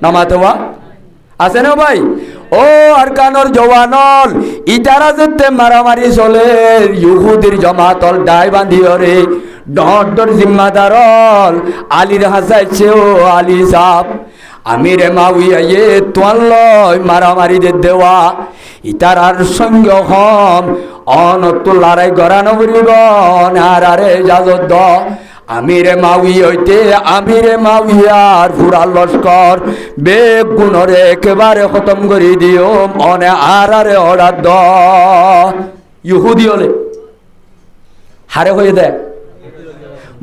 নামাতোয়া আছে না ভাই ও আর কানর জওয়ানল ইতারা যেতে মারামারি চলে ইহুদির জমাতল ডাই বান্ধিয়রে ডর জিম্মাদারল আলীর হাসাইছে ও আলী সাপ আমিরে মাউইয়া এ তোয়াল্লয় মারামারি দে দেওয়া ইতারার সঙ্গে হম অনত লড়াই গড়ানো বলিব নারে জাজদ আমিরে মাউই হইতে আমিরে মাউইয়ার পুরা লস্কর বেগুনরে একেবারে খতম করে দিও মনে আরে অর্ডার দ ইহুদি হলে হারে হয়ে দেয়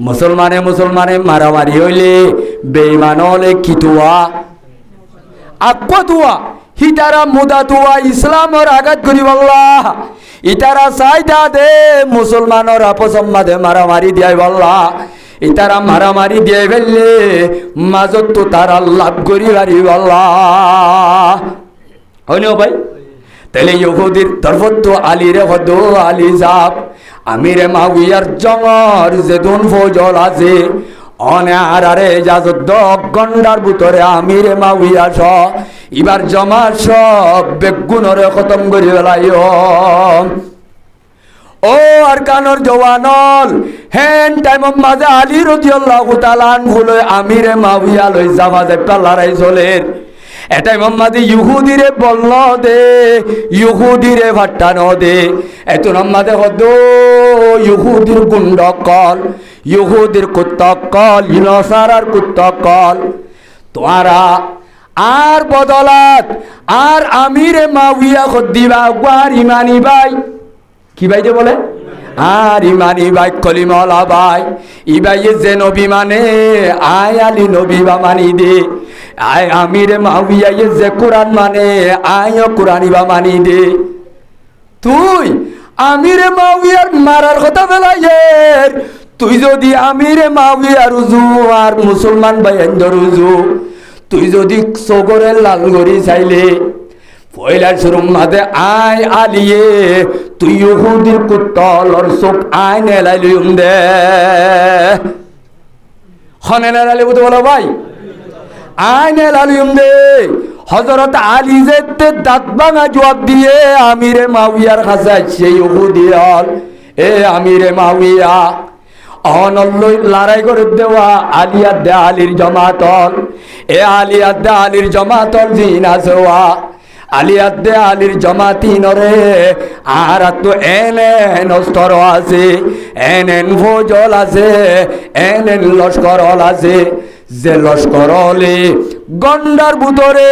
মুসলমানে মারামারি হইলে বেঈমান হলে কিতুয়া আকতুয়া হিতারা মুদাতুয়া ইসলামর আঘাত করি বল্লাহ ইতারা চাইদা দে মুসলমানের আপসম্মাদে মারামারি দিয়াই বল্লাহ ইতারা মারামারি দিয়ে ফেললে মাজত তো তারা লাভ করি পারি বল্লাহ হইনি ভাই তাহলে ইহুদির তরফত তো আলীরে হদ আলী সাপ আমিরে মাউইয়ার জমর যেদুন ফজল আছে অনে আরে জাজদ গন্ডার ভিতরে আমিরে মাউইয়া স এবার জমা সব বেগুনরে খতম করে ফেলাইও ও আর কানর জওয়ানল হেন টাইম মাঝে আলী রাদিয়াল্লাহু তাআলা আনহু লই আমিরে মাউইয়া লই জামাজে লড়াই চলের এটাই মোহাম্মদী ইহুদিরে বলল দে ইহুদিরে ভাট্টানো দে এত মোহাম্মদে হদ ইহুদির গুন্ডকল ইহুদির কুত্তকল ইনসারার কুত্তকল তোরা আর বদলাত আর আমিরে মাউইয়া দিবা ওয়ার ইমানি ভাই কি ভাই যে বলে আর ইমানি ভাই কলিমলা ভাই ইবাই যে নবী মানে আয় আলী নবী বা মানি দে আয় আমিরে মাউইয়া যে কোরআন মানে আয় কোরআনি বা মানি দে তুই আমিরে মাউইয়ার মারার কথা বেলাইয়ের তুই যদি আমিরে মাউইয়ার রুজু আর মুসলমান ভাই রুজু তুই যদি সগরের লালগড়ি চাইলে পয়লা শুরু মাঝে আয় আলিয়ে তুই ইহুদির কুত্তলর চোখ আয় নেলাইলিম দে হনে নেলালি বুঝতে বলো ভাই আয় নেলালিম দে হযরত আলী যেতে দাঁত ভাঙা জবাব দিয়ে আমিরে মাউইয়ার কাছে সেই ইহুদি হল এ আমিরে মাউইয়া অনল্লই লড়াই করে দেওয়া আলিয়া দে আলীর জমাতল এ আলিয়া দে আলীর জমাতল জিন আসোয়া আলিয়া দে আলীর জমাতি নরে আর তো এন স্তর আছে এন ফজল আছে এন লস্কর আছে যে লস্কর হলে গন্ডার ভিতরে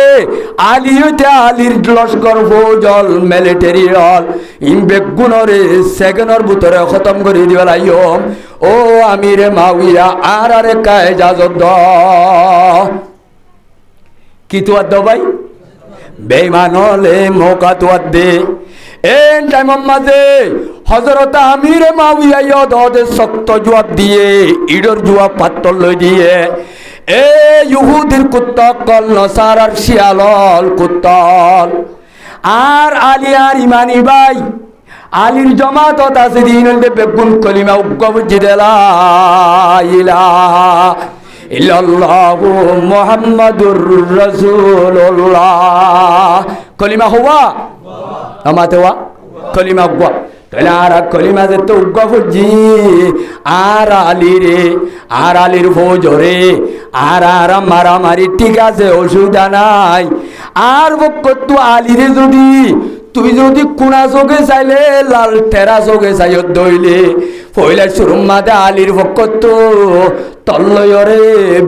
আলী হইতে আলীর লস্কর ফজল মিলিটারি হল বেগুনরে সেকেন্ডর ভিতরে খতম করে দিবা লাইও ও আমিরে মাউইয়া আর আরে কায় জাজদ কি তো আদ ভাই বেঈমান হলে মৌকা তো দে এন টাইম মাঝে হযরত আমিরে মাউইয়া ইয়দে শক্ত জবাব দিয়ে ইডর জবাব পাত্তর লই দিয়ে এ ইহুদির কুত্তকল নসারার শিয়ালল কুত্তল আর আলী আর ইমানি ভাই আলীর জমাত আছে দিন বেগুন কলিমা উগ্গবজি দেলা ইলাহা ইল্লাল্লাহু মুহাম্মাদুর রাসূলুল্লাহ কলিমা হুয়া আমাতে ওয়া কলিমা হুয়া তাহলে আর কলিমা যে তো উগ্গবজি আর আলীর ফৌজরে আর মারামারি ঠিক আছে অসুবিধা নাই আর বকত আলীরে যদি তুই যদি কোনা চোখে চাইলে লাল টেরা চোখে চাই দইলে পয়লা শুরুম মাদে আলীর ভক্ত তল্লয়রে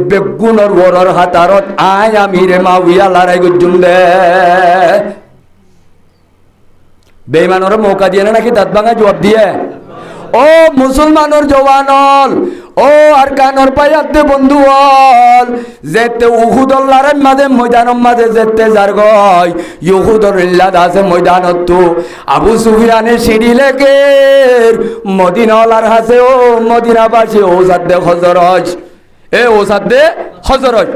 বেগুনর বড়র হাতারত আয় আমিরে মাউইয়া লড়াই গুজুম দে বেঈমানর মৌকা দিয়ে নাকি দাঁত ভাঙা জবাব দিয়ে ও মুসলমানের জওয়ানল, ও আর কানর পাইয়াতে বন্ধু হল, যেতে উহুদর লারের মাঝে ময়দানের মাঝে যেতে যার গয় ইহুদর ইল্লাদ আছে ময়দানত তো আবু সুফিয়ানে সিঁড়ি লেগে মদিনাওয়ালার হাসে ও মদিনাবাসী ও সাদ্দে হজরজ, এ ও সাদ্দে হজরজ,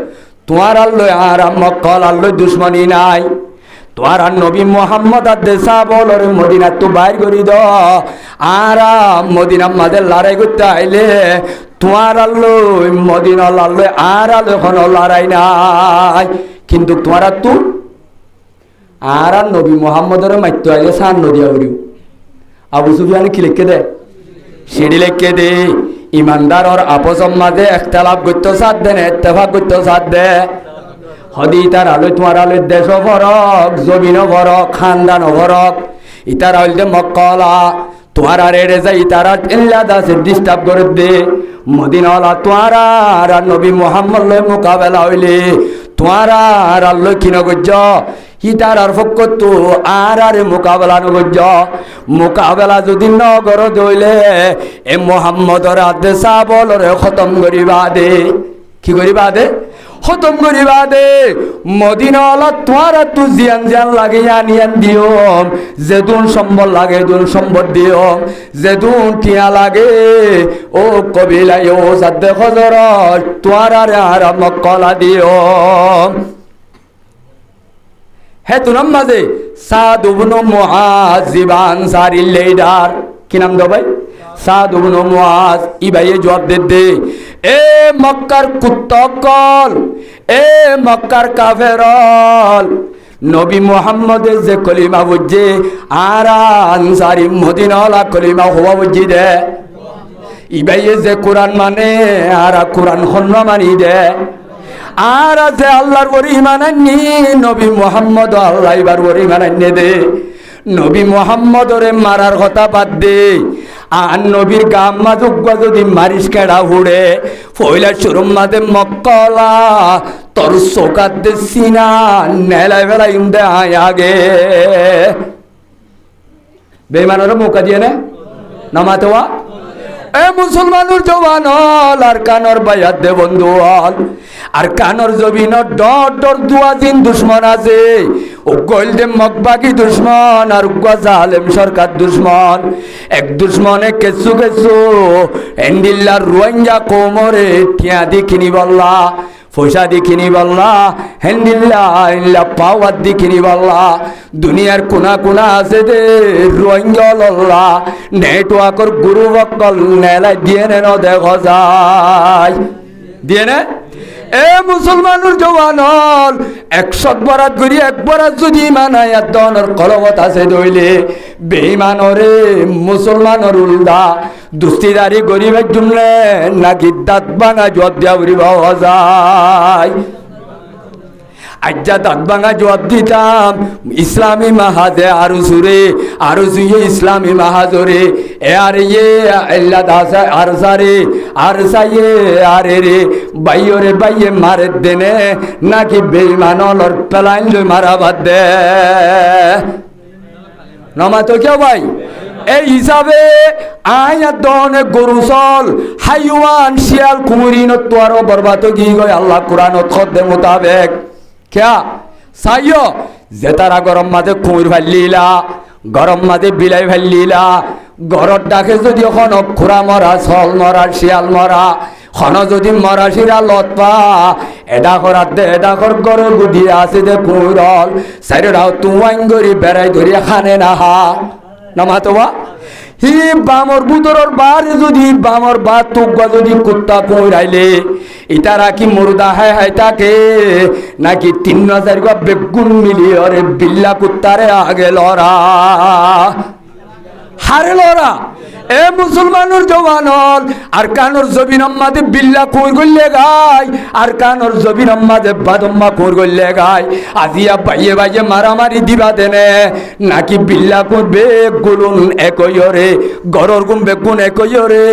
তোমার আল্লো আর মক্কল আল্লো দুশ্মনী নাই, তোমার আর নবী মোহাম্মদ আর দেশা বলরে মদিনা তো বাইর করি দ, আর মদিনা মাঝে লড়াই করতে আইলে তোমার আল্লো মদিনা লাল্লো আর আলো এখন লড়াই নাই, কিন্তু তোমার আর তু আর নবী মোহাম্মদের মাইতো আইলে সান নদিয়া উড়িও। আবু সুফিয়ান কি লিখে দে, সিঁড়ি লিখে দে, ইমানদার ওর আপসম মাঝে একতলাপ করতে সাথ দেন, ইত্তেফাক করতে সাথ দে, হদি ইতার আলো তোমার আলো দেশ ফরক, জমিন ফরক, খানদান ফরক, ইতার আইলে মক্কলা তোমার আর এড়ে যাই তারা ইল্লাদ আছে ডিস্টার্ব করে দে, মদিনাওয়ালা তোমার আর নবী মোহাম্মদ লয় মোকাবেলা হইলে তোমার আর আল্লো কি নগর্য ইতার আর ফক্ক তো আর মোকাবেলা নগর্য, মোকাবেলা যদি নগর দইলে এ মোহাম্মদর আদেশা বলরে খতম করিবা দে, কি করিবা দে, খতম করিবা দে, মদিনাওয়ালা তোমার তু জিয়ান জিয়ান লাগে আনিয়ান দিও, যেদুন সম্বল লাগে দুন সম্বল দিও, যেদুন টিয়া লাগে ও কবিলায় ও সাদ্দে হজরত তোমার আর মক্কলা দিও। হে তুনাম মাঝে সাদ ইবনে মুআজ আনসারীর লিডার, কি নাম দো ভাই, সাদ ইবনে মুআজ, ই ভাইয়ে জবাব দে, এ মক্কার কুত্তকল, এ মক্কার কাফেরল, নবী মুহাম্মদের যে কলিমা বুঝে আর আনসারী মদিনাওয়ালা কলিমা হওয়া বুঝি দে, ই ভাইয়ে যে কোরআন মানে আর কোরআন হন্য মানি দে, আর আছে আল্লাহর বড় ইমান আননি, নবী মুহাম্মদ আল্লাহ এবার বড় ইমান আননে দে, নবী মুহাম্মদরে মারার কথা বাদ দে, আর নবীর গাম মাজুগা যদি মারিস কেডা হুড়ে ফইলা শুরুম মাদে মক্কলা তোর চোকাত দে সিনা নেলাই ফেলা ইমদে আয় আগে, বেঈমানরে মৌকা দিয়ে না নামাতে ওয়া, এ মুসলমানুর জওয়ানল আর কানর বায়াত দে বন্ধু হল, আর কানর জবিন ডর ডর দুয়াদিন দুশ্মন আছে, ও গইল দে মকবাকি দুশ্মন আর উগ্গা জালেম সরকার দুশ্মন, এক দুশ্মনে কেসু কেসু এন্ডিল্লার রোহিঙ্গা কোমরে টিয়া দেখিনি বললা, পয়সা দেখিনি বললা, হেন্ডিল্লা ইল্লা পাওয়ার দেখিনি বললা, দুনিয়ার কোনা কোনা আছে দে রোহিঙ্গা লল্লা, নেটওয়ার্কর গুরু বকল নেলাই দিয়ে নে দেখা যায়, দিয়ে নে, এ মুসলমানুর জওয়ানল 100 বরাত করি 1 বরাত যদি মানায়াত দনের কলবত আছে দইলে বেঈমানরে মুসলমানর উল্দা দুস্তিদারি গরিবের জন্য নাকি দাঁত ভাঙা জবাব দিয়া পাওয়া যায়, আজ্জা দাঁত ভাঙা জবাব দিতাম ইসলামী মাহাজে আরো সুরে আরো জুয়ে ইসলামী মাহাজরে, এ আর ইয়ে আল্লাহ দাস আর সারে আর সাইয়ে আরে রে বাইরে বাইয়ে মারে দেনে নাকি বেঈমানর পেলাইন লই মারা বাদ দে, নমা তো কেউ ভাই, এই হিসাবে আয়াত দনে গরু চল হাইওয়ান শিয়াল কুমুরিন তো আরো বরবাদ কি গয় আল্লাহ কোরআনত খদ্দে মোতাবেক क्या साइयो जेतारा गरम मादे कुमिर फाइलिला गरम मादे बिलाई फाइलिला गरर डाके जदि এখন খুরা মরা ছল মরা শিয়াল মরা খন যদি মরাশিরা লত পা এডা করার দে এডা কর গরর গুদি আছে দে কুমিরল সাইরাও তুয়াইন গরি বেড়াই ধরি খানে না হা নামাতোবা হি বামর বুদরর বার যদি বামর বাত তুগা যদি কুত্তা কইরাইলে ইতারা কি মুর্দা হয় হয় তাকে নাকি 3000 গা বেগুন মিলিয়রে বিল্লা কুত্তারে আগে লড়া হারে লড়া, এ মুসলমানুর জওয়ানল আর কানর জবিন আম্মাদে বিল্লা কই গল্লে গায় আর কানর জবিন আম্মাদে বাদম্মা কই গল্লে গায়, আজিয়া বাইয়ে বাইয়ে মারামারি দিবা দেনে নাকি বিল্লা করবে গুলুন একয়রে গরর গুম বেগুন একয়রে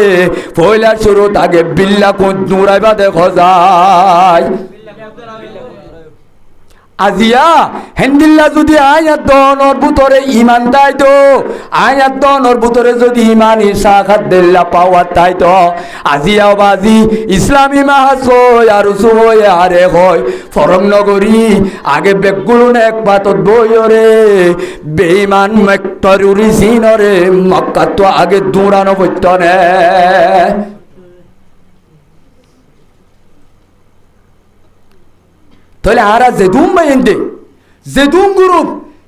পয়লা শুরু আগে বিল্লা কোন নুরাইবা দেখো যায়, আজিয়া হেন্দিল্লা যদি আয়াত দনর ভিতরে ইমান তাই তো আয়াত দনর ভিতরে যদি ইমান ইসাখাত দিল্লা পাওয়া তাই তো আজিয়া বাজি ইসলামী মাহাসয় আর সুয় আরে হয় ফরম নগরী আগে বেগুন এক পাতত বইরে বেঈমান মেক্টরুরি সিনরে মক্কা তো আগে দৌড়ানো পড়ত না তাহলে আরা জেদুম বাইন্দে জেদুম গ্রুপ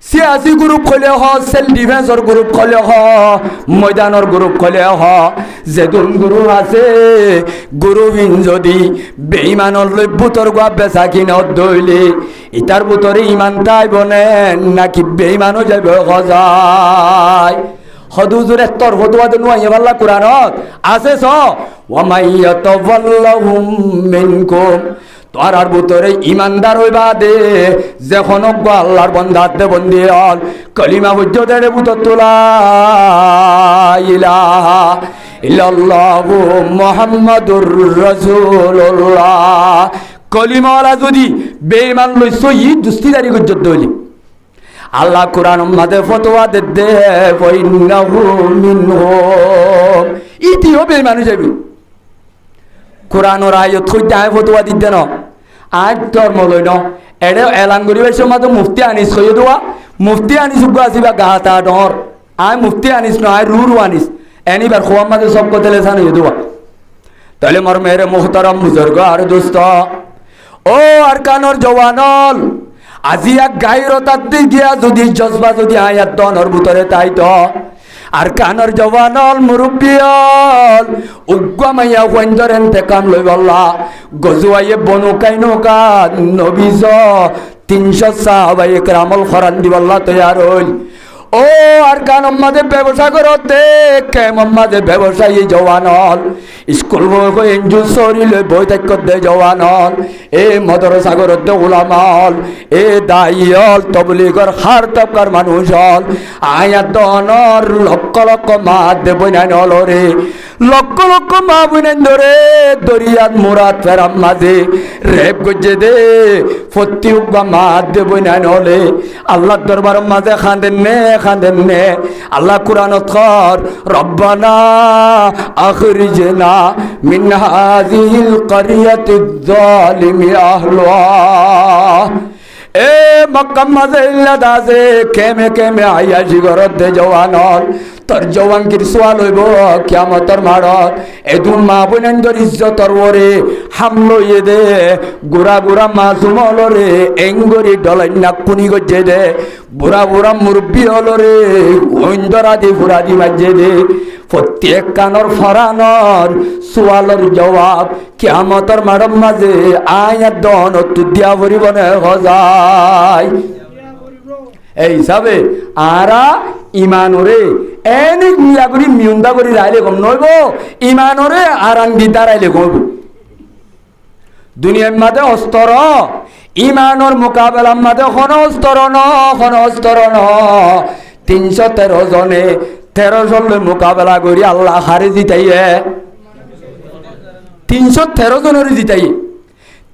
সিয়াসি গ্রুপ খোলে হ সেলফ ডিফেন্সর গ্রুপ খোলে হ ময়দানের গ্রুপ খোলে হ জেদুম গ্রুপ আছে গ্রুপিন যদি বেঈমানর লভ্যতর গোয়া বেচা কিনা দইলে ইটার ভিতরে ইমান তাই বনে নাকি বেঈমানও যাবে হজায় হদুজুরে তোর হদুয়াদ নুয়াইয়া বাল্লা কুরআনত আছে স ওয়া মাইয়াতাওয়াল্লাহুম মিনকুম তোরার ভিতরে ইমানদার হইবা দে যখন আল্লাহর বন্দাতে বন্দি হল কলিমা হুজ্জতের ভিতর তোলা ইলাহা ইল্লাল্লাহু মুহাম্মাদুর রাসূলুল্লাহ কলিমাওয়ালা যদি বেঈমান লই সহিদ দুস্তিদারি হুজ্জত দইলি আল্লাহ কোরআন উম্মাদে ফতোয়া দে ফাইন্নাহু মিনহুম ইতিও বেঈমান যাবে কোরআনের আয়াত কইতে আয় ফতোয়া দিতে ন আজ ধর্ম লই ন এড়ে এলান করি বেশ মাতো মুফতি আনিস কইয়ে দেওয়া মুফতি আনিস উগ্র আসিবা গাহাতা ডর আয় মুফতি আনিস ন আয় রুরু আনিস এনিবার খোয়াম মাঝে সব কথা লেসান হয়ে দেওয়া তাহলে মর মেরে মুহতারাম বুজুর্গ আর দোস্ত ও আর কানর জওয়ানল আজি এক গায়রতার দিক গিয়া যদি জজবা যদি আয়াত দনর ভিতরে তাই তো আর কানর জওয়ানল মুরব্বিয়ল উগ্গমাইয়া ওয়াইন্দরেন তেকাম লই বল্লা গজুয়াইয়ে বনু কাইনোকা নবীজ 300 সাহাবায়ে কেরামল খরান দি বল্লা তৈয়ার হইল ও আর কান আমাদের ব্যবসা করতে কেম আমাদের ব্যবসায়ী জওয়ানল স্কুল বই এনজুল সরিলে বই ত্যাগ করতে জওয়ানল এ মাদ্রাসা করতে উলামাল এ দাইয়ল তবলিগর হার তবকার মানুষ হল আয়াত দনর লক্ষ লক্ষ মা দেবই না নলরে লক্ষ লক্ষ মা বইনেন ধরে দরিয়াত মুরাদ ফেরাম মাঝে রেপ গজে দে ফত্তি উগবা মা দেবই না নলে আল্লাহর দরবার মাঝে খান্দেন নে আল্লাহ কুরআনত কর রব্বানা আখরিজনা মিন হাযিহিল ক্বরিয়াতিয যালিমি আহলুহা এ মক্কা মাঝে ইল্লা দাসে কেমে কেমে আয়াজি গরত দে জওয়ানল তোর জওয়ান কির সওয়াল হইব কিয়ামতর মাড়ত এদুন মা বোনেন্দর ইজ্জতর ওরে হামলো ইয়ে দে গুড়া গুড়া মাসুম হলরে এঙ্গরি ডলাই না কুনি গজে দে বুড়া বুড়া মুরব্বী হলরে ওইন্দরা দি বুড়া দি বাজে দে প্রত্যেক কানর ফরানর সোয়ালের জবাব কিয়ামতর মাড়ম মাঝে আয়াত দন তু দিয়া ভরিব না হজায় এই হিসাবে আরা ইমানরে এনে মিয়া করি মিউন্দা করি রাইলে কম নইব ইমানরে আরান দিতা রাইলে কইব দুনিয়ার মাঝে অস্তর ইমানর মোকাবেলার মাঝে খন অস্তর ন 313 জনে 13 জনে মোকাবেলা করি আল্লাহ হারে জিতাইয়ে 313 জনের জিতাইয়ে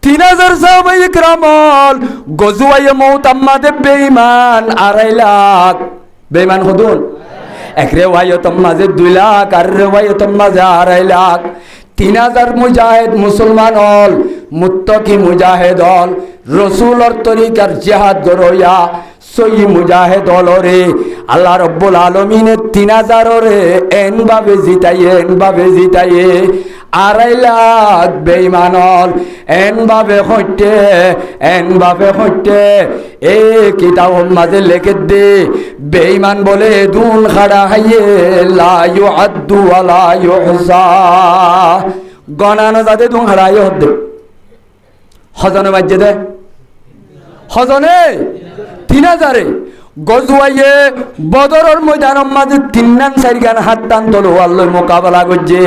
3000 সাহাবায়ে কেরামল গজওয়ায়ে মউত আমাদের বেঈমান 2.5 লাখ বেঈমান হদুন এক রিওয়ায়াত মাঝে 2 লাখ আর রিওয়ায়াত মাঝে 2.5 লাখ 3000 মুজাহিদ মুসলমান হল মুত্তাকি মুজাহিদ হল রাসূলের তরিকার জিহাদ গরয়া সই মুজাহিদ হলরে আল্লাহ রাব্বুল আলামিন 3000 রে এনভাবে জিতাইয়ে 2.5 লাখ বেঈমান হল এনভাবে হইতে এ কিতাব মাঝে লিখে দে বেঈমান বলে দুন খাড়া হাইয়ে লা ইউআদ্দু ওয়া লা ইউহসা গণানো যাতে দুন খাড়াই হদ্দে হজনে বাজে দে হজনে 3000 গজওয়ায়ে বদরের ময়দানের মাঝে 3-4 গান হাত টান তলোয়ার লই মোকাবেলা করছে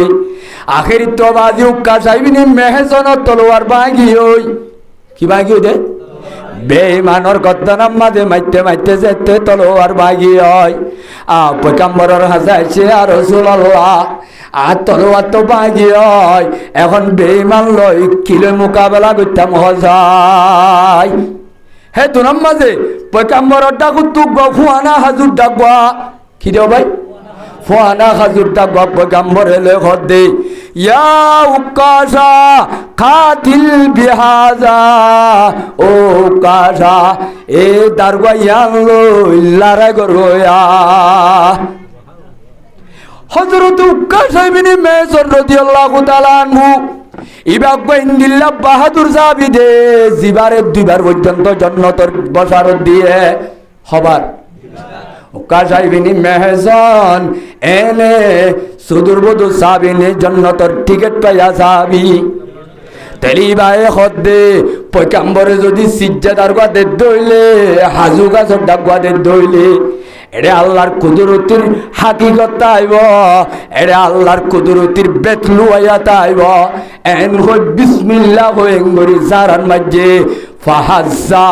আখেরি তো বাজি উক্কা সাইবিনি মেহসনত তলোয়ার বাগি হই কি বাগি হই দে বেঈমানর গদ্দানার মাঝে মাইতে যেতে তলোয়ার বাগি হয় পয়গম্বরের হাজাইছে আর রাসূলুল্লাহ আর তলোয়ার তো বাগি হয় এখন বেঈমান লই কিলে মোকাবেলা করতাম হজায় হে তুনাম মাঝে পয়গাম্বরের ডাকু তুক ফুয়ানা হাজুর ডাকবা কি দেও ভাই ফুয়ানা হাজুর ডাকবা পয়গাম্বরে লেখত দে ইয়া উকাশা কাতিল বিহাজা ও কাশা এ দারগা ইয়ালো ইল্লারা গরয়া হযরত উকাশা ইবনে মেসর রাদিয়াল্লাহু তাআলা আনহু ইবাক বাইন্দিল্লাহ বাহাদুর জাবিদে জিবারে দুইবার পর্যন্ত জান্নাতের বশারত দিয়ে হবার উকাশা ইবনে মেহজন এনে সুদূরবদু সাবিনে জান্নাতের টিকিট পাইয়া যাবি তেলিবায়ে খদ্দে পয়গাম্বরে যদি সিজদার গাদে দইলে হাজু গাছর ডাক গাদে দইলে এরে আল্লাহর কুদরতির হাকিকত আইব এরে আল্লাহর কুদরতির বেতলু আয়াত আইব এন হই বিসমিল্লাহ হই এঙ্গরি জারান মাঝে ফাহাজ্জা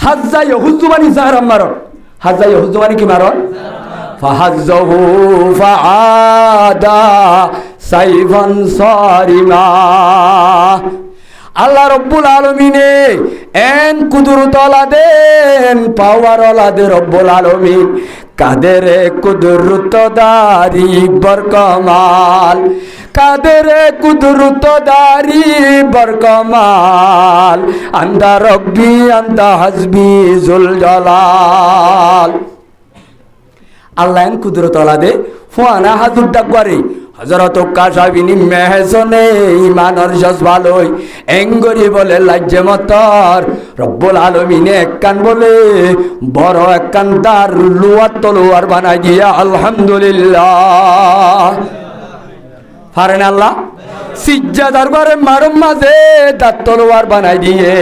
হাজ্জা ইহুজুবানি জারান মারন হাজ্জা ইহুজুবানি কি মারন ফাহাজ্জাহু ফাআদা সাইফান সারিমা আল্লাহ রব্বুল আলমিনে এন কুদরত ওলাদেন পাওয়ার ওলাদে রব্বুল আলমিন কাদের কুদরত দারি বরকমাল কাদের কুদরত দারি বরকমাল আন্তা রব্বি আন্তা হাসবি জুল জালাল আল্লাহ এন কুদরত ওলাদে ফুয়ানা হাজুর ডাকবারে হযরত উকাশা বিনি মেহজনে ইমানের জজবা লই এঙ্গরি বলে লাজ্জে মতর রব্বুল আলামিন একখান বলে বড় একখান দার লুয়ার তলোয়ার বানাই দিয়া আলহামদুলিল্লাহ পারেন আল্লাহ সিজদার ঘরে মারুম মাঝে দার তলোয়ার বানাই দিয়ে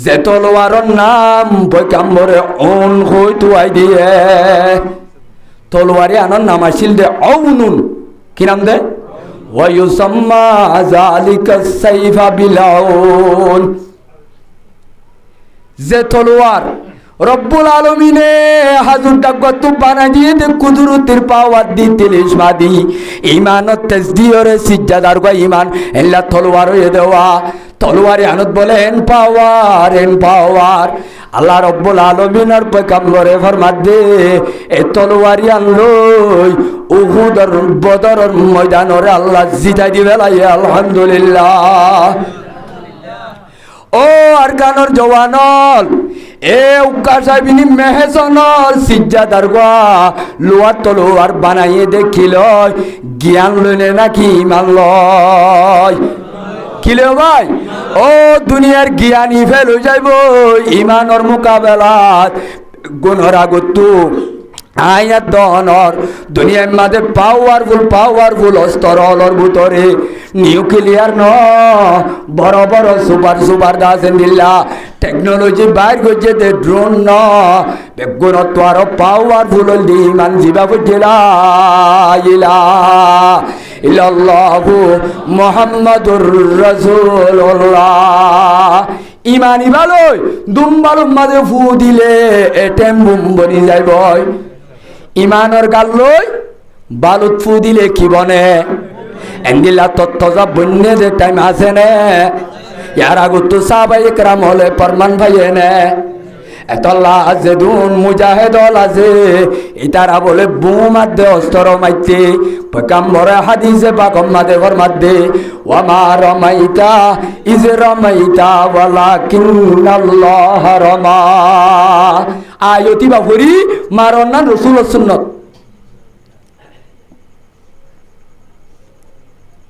যে তলোয়ারের নাম পয়গাম্বরে অন হই তুয়াই দিয়ে তলোয়ারে আনার নাম আসিল দে অউনুন কি নাম দে ওয়ায়ুসাম্মা যালিকা সাইফা বিলাউন যে তলোয়ার রব্বুল আলামিনে হাজুর ডাকত বানাই দিয়ে দে কুদরতের পাওয়ার দি তিলিশ মাদি ইমানত তাসদিয়রে সিজদার গো ইমান এল্লা তলোয়ার হয়ে দেওয়া তলোয়ারে আনত বলেন পাওয়ার এন পাওয়ার আল্লাহ রব্বুল আলামিনের পয়গাম্বরে ফরমাত দে এ তলোয়ারি আনলই উহুদের বদরের ময়দানরে আল্লাহ জিতাই দিবে আলহামদুলিল্লাহ ও আরকানর জওয়ানল এ উকাশা বিনি মেহজনর সিজদার গো লোয়ার তলোয়ার বানাইয়ে দেখিল জ্ঞান লইলে নাকি ইমান লয় কিলে ভাই ও দুনিয়ার জ্ঞানী ফেল হয়ে যাইব ইমানের মোকাবেলাত গুণর আগতু আয়াত দনর দুনিয়ার মাঝে পাওয়ারফুল অস্ত্রর ভিতরে নিউক্লিয়ার ন বড় বড় সুপার দাসেন দিল্লা টেকনোলজি বাইর করছে দে ড্রোন ন গুণত্ব আরো পাওয়ারফুল ইমান জিবা বুঝিলা ইল্লাল্লাহু মুহাম্মাদুর রাসূলুল্লাহ ইমানি ভালোই দুম্বালুর মাঝে ফু দিলে এটেম বুম বনি যাইব ইমানের গাল লই বালুত ফু দিলে কি বনে এন্দিলা তত্ত্ব যা বন্যে যে টাইম আছে নে ইয়ার আগত সাহাবায়ে কেরাম হলে ফরমান ভাইয়ে নে এতলা আছে দুন মুজাহিদল আছে ইতারা বলে বুম আদে অস্ত্র মাইতে পয়গাম্বরে হাদিসে পাক মাদে ফরমাত দে ওয়া মা রামাইতা ইজ রামাইতা ওয়ালাকিন্নাল্লাহ রামা আয়তি বাফরি মারন না রাসূলুল্লাহ সুন্নাত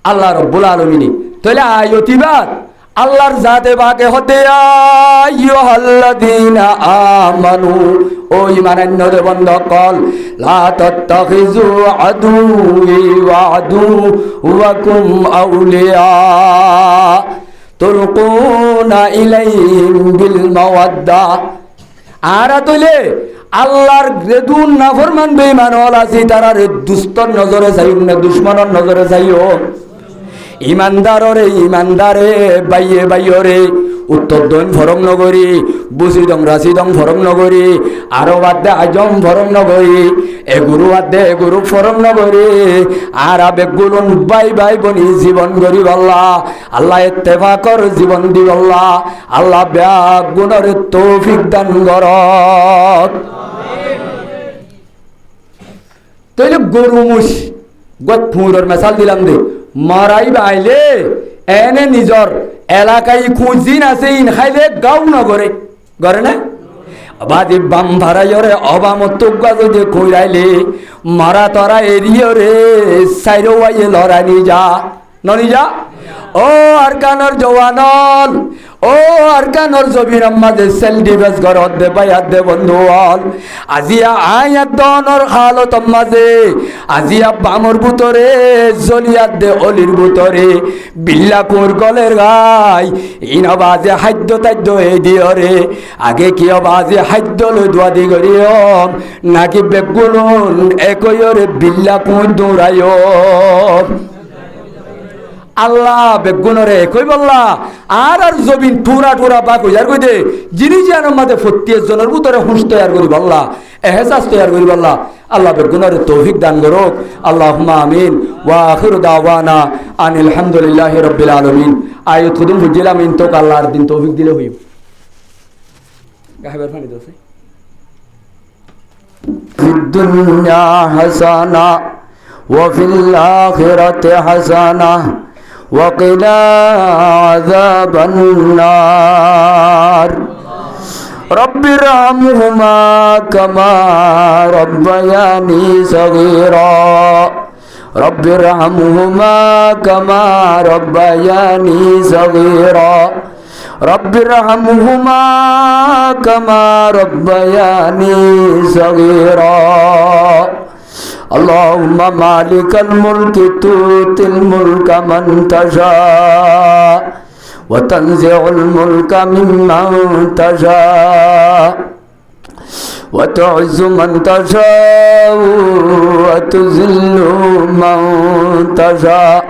আল্লাহ রাব্বুল আলামিন তাহলে আয়তি বাদ আল্লাহর জাতে বাকে হতে আইয়ুহাল্লাযীনা আমানু ও ঈমানান্যদের বন্ধকল লা তাত্তাখিযু আদুওয়ি ওয়া আদুওয়াকুম আউলিয়া তুলকুনা ইলাইহিম বিল মাওয়াদ্দা আর তইলে আল্লাহর রেদুন নাফরমান বেঈমান হল আছে তারা দুস্তর নজরে যাইও না দুশমনের নজরে যাইও ইমানদাররে ইমানদারে বাইয়ে বাইয়রে উত্তর দৈন ফরম নগরী বুসিদং রাশিদং ফরম নগরী আরো বাদে আজম ফরম নগরী এগুরু বাদে এগুরু ফরম নগরী আর আবেগুলুন বাই বাই বনি জীবন গরিব আল্লাহ ইত্তেফাকর জীবন দিব আল্লাহ ব্যাগ গুণের তৌফিক দান করত। তাইলে গরু মুস গত ফুঁড়র মেসাল দিলাম দে মারাই বাইলে এনে নিজর এলাকায় খুঁজিন আছে ইন খাইলে গাও নগরে গরে না বাদি বাম ভাড়াইরে অবামত্তুগা যদি কইরাইলে মারা তরা এরিয়রে সাইরো আইয়ে লড়াই নিজা ননিজা ও আরকানর জওয়ানল ও আরকানর জবির আম্মাদে সেল ডিভেস ঘরত দে বাইয়াত দে বন্ধুল আজিয়া আয়াত দনর হালত আম্মাদে আজিয়া বামর বুতরে জলিয়াত দে অলির বুতরে বিল্লা কোর গলের গাই ইনবাজে হাদ্য তাদ্য এই দিয়রে আগে কি বাজে হাদ্য লই দোয়া দি গরিয়ম নাকি বেগুলুন একয়রে বিল্লা কোর দৌড়ায়ো আল্লাহ বেগুনরে কই বললা আর জবিন টুরা টুরা বা কই আর কই দে জিনি জানার মাঝে 41 জনের ভিতরে হুঁশ তৈয়ার করি বললা এহসাস তৈয়ার করি বললা আল্লাহ বেগুনরে তৌফিক দান করুক আল্লাহুম্মা আমিন ওয়া আখিরু দাওয়ানা আনিল হামদুলিল্লাহি রাব্বিল আলামিন আয়াত খুদুম বুঝিলাম ইন তো আল্লাহর দিন তৌফিক দিলে হইব গাহিবার পানি দছে ফিদ দুনিয়া হাসানা ওয়া ফিল আখিরাতি হাসানা وقنا عذاب النار رب ارحمهما كما ربياني صغيرا رب ارحمهما كما ربياني صغيرا رب ارحمهما كما ربياني صغيرا اللهم مالك الملك تؤتي الملك من تشاء وتنزع الملك ممن تشاء وتعز من تشاء وتذل من تشاء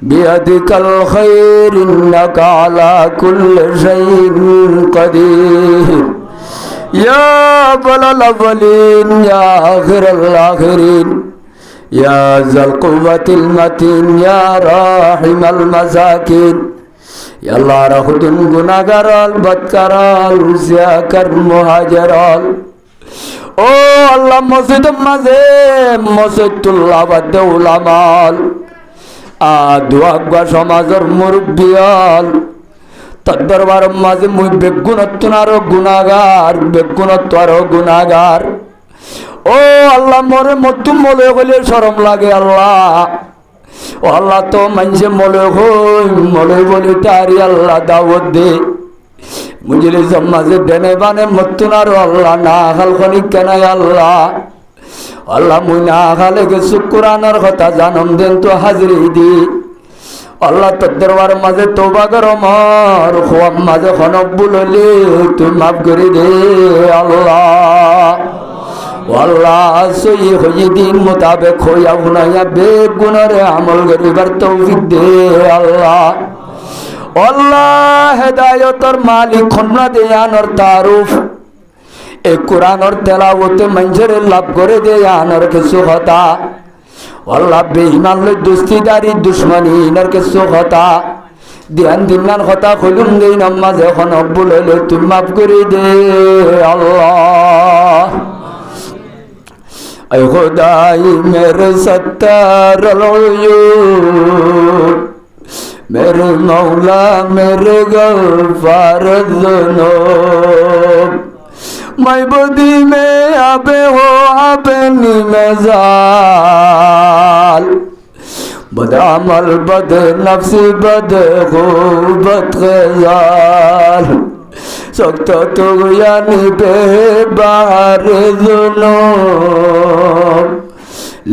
بيدك الخير إنك على كل شيء قدير يا أول الأولين يا آخر الآخرين يا ذا القوة المتين يا راحم المساكين يا الله رخدن গুনাহগারাল বদকারাল জিয়াকার মুহাজিরাল ও আল্লাহ মসজিদ মাঝে মসজিদুল্লাহ বাদে উলামাল আদওয়াগা সমাজের মুরব্বিয়াল তদ্দরবার মাঝে মুই বেগুনত্তনার গুনাহগার বেগুনত্তর গুনাহগার ও আল্লাহ মোরে মতুম বলে বলে শরম লাগে আল্লাহ ও আল্লাহ তো মানুষে মলে হই মলে বলে তারি আল্লাহ দাওয়াত দে মুজলে সমাজে দেনে বানে মতুনার আল্লাহ না হাল খনি কেন আল্লাহ আল্লাহ মুই না হালে কে শুকরানার কথা জানম দেন তো হাজিরি দি আল্লাহ তোর দরবার মাঝে তওবা কর আমার খোয়াম মাঝে খনবুল হলে তুই মাফ করে দে আল্লাহ আল্লাহ সই হই দিন মোতাবেক হইয়া গুনাইয়া বেগুনরে আমল করিবার তৌফিক দে আল্লাহ আল্লাহ হেদায়েতর মালিক খন্না দে আনর তারুফ এ কোরআনর তেলাওয়াতে মঞ্জরে লাভ করে দে আনর কিছু কথা আল্লাহ বেঈমান লই দুস্তিদারি দুশমনি ইনার কিছু কথা ধ্যান দিনার কথা কইলুম দেই নামাজ এখন অব্বুল হইলে তুমি মাফ করে দে আল্লাহ اے خدائی میرے ستار العیوب میرے مولا میرے غفار الذنوب معبودی میں آبے ہو اپنی مزال بد عمل بد نفسی بد خوبت غزال سخت طغیانی بے بہر ذنوب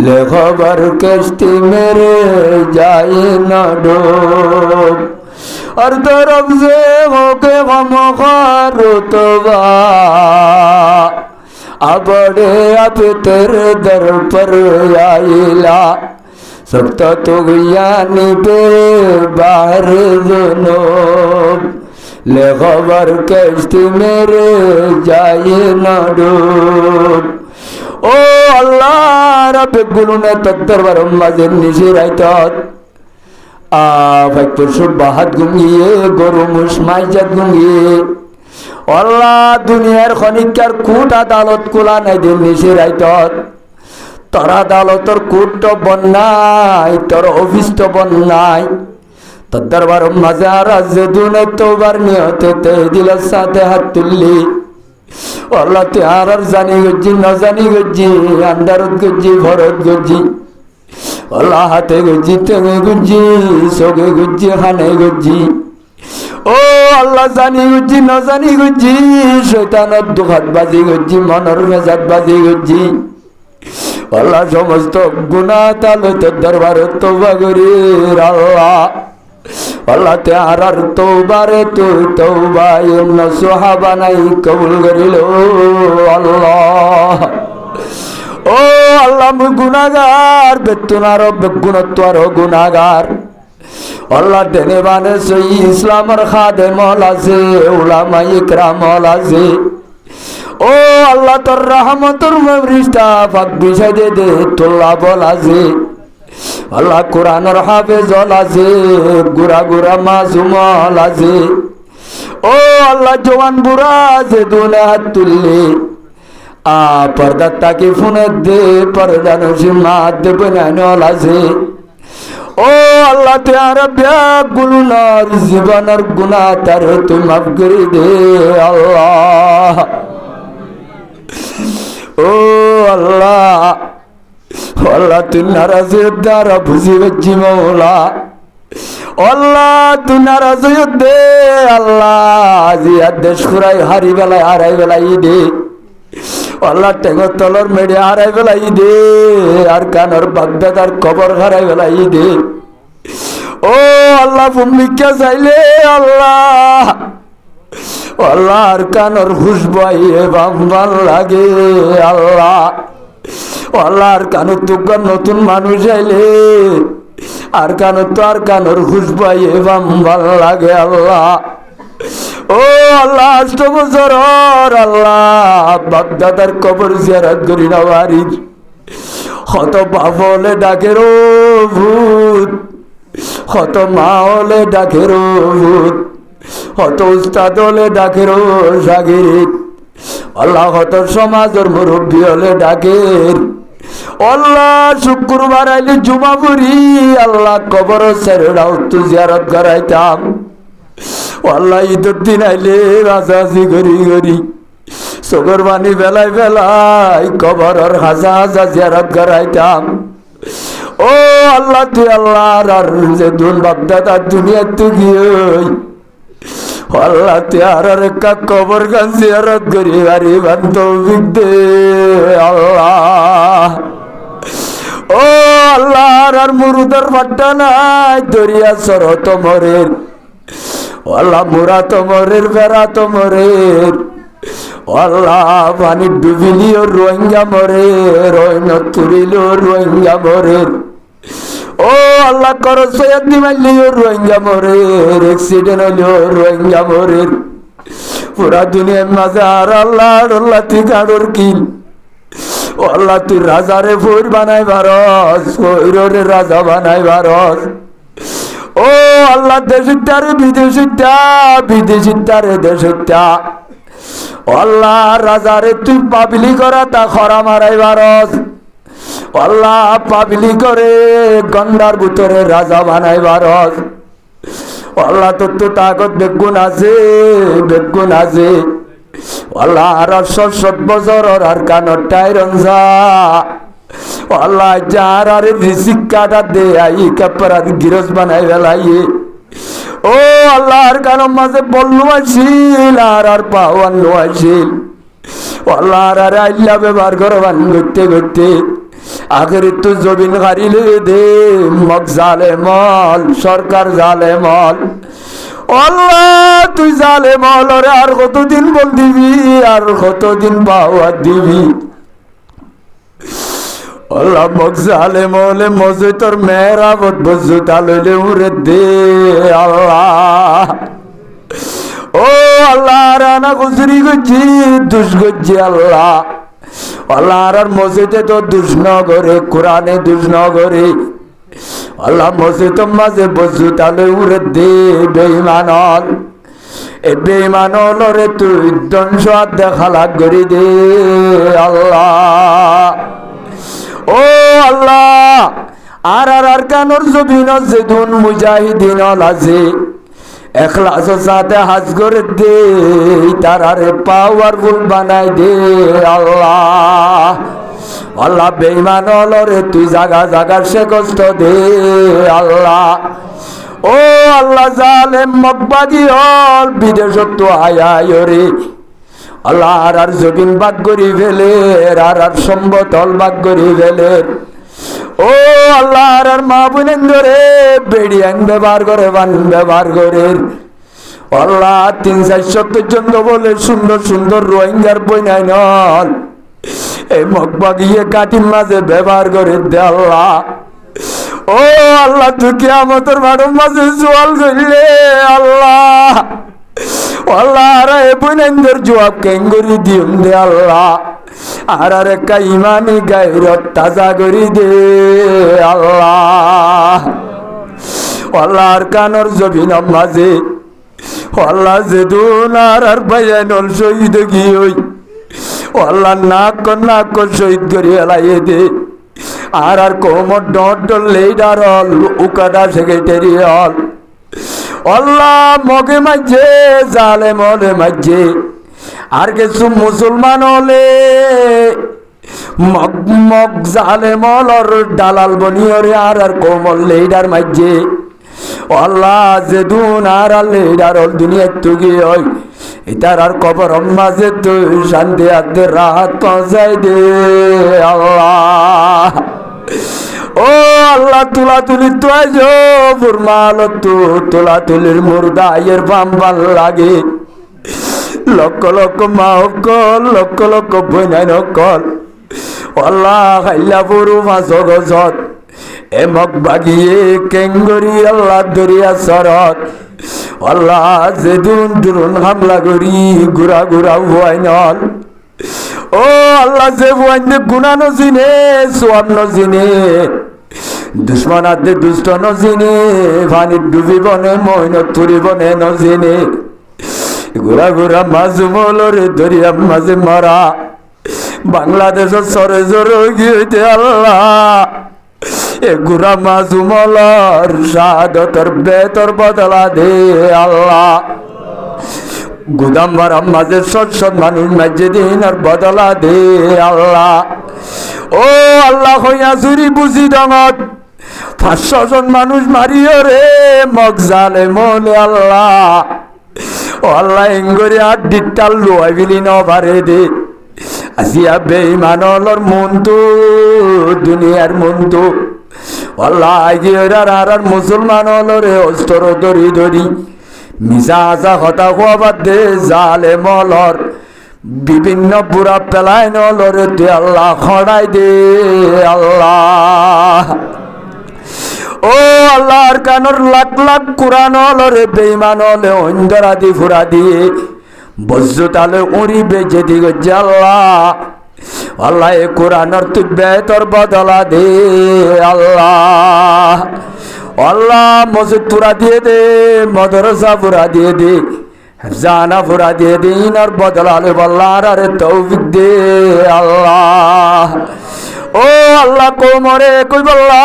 لے خبر کشتی میرے جائے نہ ڈوب ہر طرف سے ہو کے غم خوار رتبہ اب بڑے اب تیرے در پر یا الہ সক্ত তুগিয়ানি পে বাহর জুনুব লে খবর কষ্টি মেরে যায় না ডুব ও আল্লাহ রব্বে গুলুনে তোর দরবার মাঝে নিশি রাইতত ভাইপুর বাহাত গুঙ্গিয়ে গরু মুসমাই জাত গুঙ্গিয়ে আল্লাহ দুনিয়ার খনিকার কুট আদালত কুলা নাই দিন নিশি রাইতত তোর আদালতর কুট তো বন্যাই তোর অফিস তো বন্যাই তোর দরবার মাঝে আর দুনে তোবার নিয়তে তে দিল সাথে হাত তুললি আল্লাহ তুই আর জানি গজ্জি ন জানি গজ্জি আন্দারত গজ্জি ভরত গজ্জি আল্লাহ হাতে গজ্জি তেমে গজ্জি সোগে গজ্জি হানে গজ্জি ও আল্লাহ জানি গজ্জি ন জানি গজ্জি শয়তানত দুখাত বাজি গজ্জি মনর মেজাত বাজি গজ্জি আল্লাহ সমস্ত গুনাহ তালে তোর দরবারে তওবা করি আল্লাহ আল্লাহ তে আর তওবারে তুই তওবা নসুহা বানাই কবুল করিল আল্লাহ ও আল্লাহ মুই গুনাহগার বেতুনার বেগুনত্বর গুনাহগার আল্লাহ দেনে বানে সই ইসলামের খাদেম আছে উলামা ইকরাম আছে ও আল্লাহ তোর রহমতের বৃষ্টা পাক বিছাই দে দে তোল্লা বল আছে আল্লাহ কোরআনের হাফেজ আছে গুরা গুরা মাসুম আছে ও আল্লাহ জওয়ান বুড়া আছে দুনে হাত তুললে পর্দা তাকে ফোনে দে পর্দা নসিমাত দে বনানল আছে ও আল্লাহ তে আর গুনার জীবনের গুনাহ তার তুই মাফ করে দে আল্লাহ ও আল্লাহ আল্লাহ তুই নারাজের দ্বারা বুঝি গেছি মৌলা আল্লাহ তুই নারাজ দে আল্লাহ আজি দেশ খুরাই হারি বেলায় হারাই বেলাই দে আল্লাহ টেঙ্গর তলর মেডে হারাই বেলাই দে আর কানর বাগদাদার কবর হারাই বেলাই দে ও আল্লাহ ভূমিকা চাইলে আল্লাহ আল্লাহ আর কানর খুশবাইয়ে বাম্বাল লাগে আল্লাহ আল্লাহ আর কানর তুকার নতুন মানুষ আইলে আর কানর তো আর কানর খুশবাইয়ে বাম্বাল লাগে আল্লাহ ও আল্লাহ 8 বছর আল্লাহ বাগদাদার কবর জিয়ারত করি না বাড়ির কত বাপ হলে ডাকের ভূত কত মা হলে ডাকের ভূত কত উস্তাদ হলে ডাকের জাগির আল্লাহ কত সমাজের মুরব্বী হলে ডাকের আল্লাহ শুক্রবার আইলে জুমা পড়ি আল্লাহ কবর ছেড়েও তো জিয়ারত করাইতাম আল্লাহ ঈদের দিন আইলে রাজাজি গড়ি গড়ি চোখের বাণী বেলায় বেলায় কবরের হাজা হাজা জিয়ারত করাইতাম ও আল্লাহ তুই আল্লাহ আর যে দুন বাপদাদা দুনিয়া তুই গিয়ে আল্লাহ তুই আর একটা কবর গান জিয়ারত করি বাড়ি বান্ধবিক দে আল্লাহ ও আল্লাহ আর মুরুদের ফাট্টা নাই দরিয়া সরত মরের আল্লাহ মুরা তোমরের বেড়া তোমরের আল্লাহ পানি ডুবিলিও রোহিঙ্গা মরের তুরিলিও রোহিঙ্গা মরের ও আল্লাহ করো সৈয়দি মাইলিও রোহিঙ্গা মরের অ্যাক্সিডেন্ট হইলেও রোহিঙ্গা মরের পুরা দুনিয়ার মাঝে আর আল্লাহ আল্লাহ তুই কারোর কিল আল্লাহ তুই রাজারে ফৌর বানাই ভারস ফৌরে রাজা বানাই ভারস ও আল্লাহ দেশিটারে বিদেশিটা বিদেশিটারে দেশিটা আল্লাহ রাজারে তুই পাবলি করা তা খরা মারাই ভারস আল্লাহ পাবলি করে গন্ডার ভিতরে রাজা বানাই ভারস আল্লাহ তোর তো তাকত বেগুন আছে বেগুন আছে আল্লাহ আর 7 বছর আর কানর টাইরঞ্জা আল্লাহ যার আর রিজিক কাটা দে আই কাপড় গিরস বানাই বেলাই ও আল্লাহ আর কারো মাঝে বললু আসিল আর পাওয়ানো আসিল আল্লাহ আর আল্লাহ ব্যবহার করবান করতে করতে আখের তো জমিন হারিলে দে মগ জালে মল সরকার জালে মল আল্লাহ তুই জালে মল আর কতদিন বল দিবি আর কতদিন পাওয়া দিবি আল্লাহ মগজালে মলে মজে তোর মেরাবত বজু তালইলে উড়ে দে আল্লাহ ও আল্লাহ রানা গুজরি গজি দুষ গজি আল্লাহ আল্লাহ আর মসজিদে তো দুষ নগরে কোরআনে দুষ নগরে আল্লাহ মসজিদ মাঝে বজু তালে উড়ে দে বেঈমানল এ বেঈমানল রে তুই ধ্বংস দেখা লাগ করি দে আল্লাহ ও আল্লাহ আর কানোর জবিন যেদুন মুজাহিদিন আছে এখলাস সাথে হাজ করে দে তারারে পাওয়ারফুল বানাই দে আল্লাহ আল্লাহ বেঈমান রে তুই জাগা জাগা সে কষ্ট দে আল্লাহ ও আল্লাহ জালেম মকবাগি হল বিদেশত আয় রে আল্লাহ আর জবিন বাগ করি ফেলে আর সম্বতল বাগ করি ফেলে ও আল্লাহ আর মা বোনেন ধরে বেড়ি আইন ব্যবহার করে বান ব্যবহার করে আল্লাহ 3-4 জন বলে সুন্দর সুন্দর রোহিঙ্গার বই নাই নল এই মকবাগিয়ে কাটির মাঝে ব্যবহার করে দে আল্লাহ ও আল্লাহ তুই কিয়ামতের মাঠের মাঝে জোয়াল করলে আল্লাহ আল্লাহ আর এ বোনেনদের জবাব কেঙ্গুরি দিম দে আল্লাহ আর একটা ইমানি গায়রত তাজা করি দে আল্লাহ আল্লাহর কানর জবিন মাঝে আল্লাহ যেদুন আর ভাইয়ানল শহীদ গিয়ে আল্লাহ নাক শহীদ করি এলাই দে আর কোমর ডল লেডার হল উকাডা সেক্রেটারি হল আল্লাহ মগে মাঝে জালে মলে মাঝে আর কিছু মুসলমান হলে মগ জালে মলর দালাল বনিয়রে আর কোমল লেডার মাঝে আল্লাহ যেদুন আর লেডার হল দুনিয়া তুগি হয় এটার আর কবর মাঝে তুই শান্তি আদে রাত পৌঁছাই দে আল্লাহ ও আল্লাহ তুলা তুলি তো বুরমাল তোলা তুলির মুর্দা এর বাম ভাল লাগে লক্ষ লক্ষ মা কল লক্ষ লক্ষ বইনাই নকল আল্লাহ খাইলা পুরু মাছ গজত এমক বাগিয়ে কেঙ্গরি আল্লাহ দরিয়া সরত আল্লাহ যেদুন দুরুন হামলা করি ঘুরা ঘুরা হুয়াই নল ও আল্লাহ যে হুয়াইন গুনা নজিনে সোয়াব নজিনে দুশ্মন আদে দুষ্ট নজিনে পানির ডুবি বনে মইনত তুরি বনে নজিনে ঘুরা ঘুরা মাঝ মলরে দরিয়া মাঝে মরা বাংলাদেশের সরে জোরে গিয়ে আল্লাহ এ ঘুরা মাঝ মলর শাহাদতর বেতর বদলা দে আল্লাহ গুদাম ভরা মাঝে সৎ মানুষ মাঝে দিন আর বদলা দে আল্লাহ ও আল্লাহ হইয়া চুরি বুঝি ডঙত 500 জন মানুষ মারিও রে মগ জালে মলে আল্লাহ ও আল্লাহ এঙ্গরি আর ডিটাল লোয়াই বিলি ন পারে দে আসিয়া বেঈমানলর মন তো দুনিয়ার মন তো আল্লাহ আগিয়ে আর মুসলমান হলরে অস্ত্র ধরি ধরি মিশা আসা কথা খোয়াবাদ দে জালে মলর বিভিন্ন বুড়া পেলাই নলরে তুই আল্লাহ খড়াই দে আল্লাহ ও আল্লাহর কানর লাখ লাখ কুরান হলরে বেঈমান হলে অন্ধরা দি ফুরা দিয়ে বজ্র তালে উড়িবে যেদি গজ্জে আল্লাহ আল্লাহ এ কোরআনর তুই বেতর বদলা দে আল্লাহ আল্লাহ মসজিদ পুরা দিয়ে দে মাদ্রাসা পুরা দিয়ে দে জানা পুরা দিয়ে দে ইনার বদলা লে আল্লাহর আরে তৌফিক দে আল্লাহ ও আল্লাহ কোমরে কই বল্লা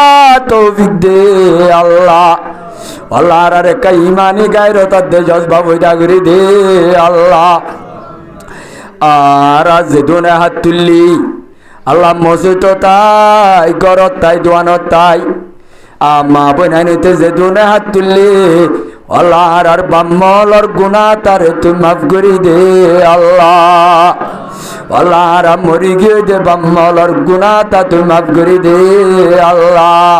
তৌফিক দে আল্লাহ আল্লাহর আরে কাই ইমানি গায়রত দে জজবা বইদা করে দে আল্লাহ আর যেদুনে হাত তুললি আল্লাহ মসজিদ তাই গরত তাই দোয়ানত তাই আমা বনাইতে যেদুনে হাত তুললি আল্লাহ আর বাম্মলর গুনাহ তারে তুই মাফ করে দে আল্লাহ আল্লাহ আর মরি গিয়ে দে বাম্মলর গুনাহ তা তুই মাফ করে দে আল্লাহ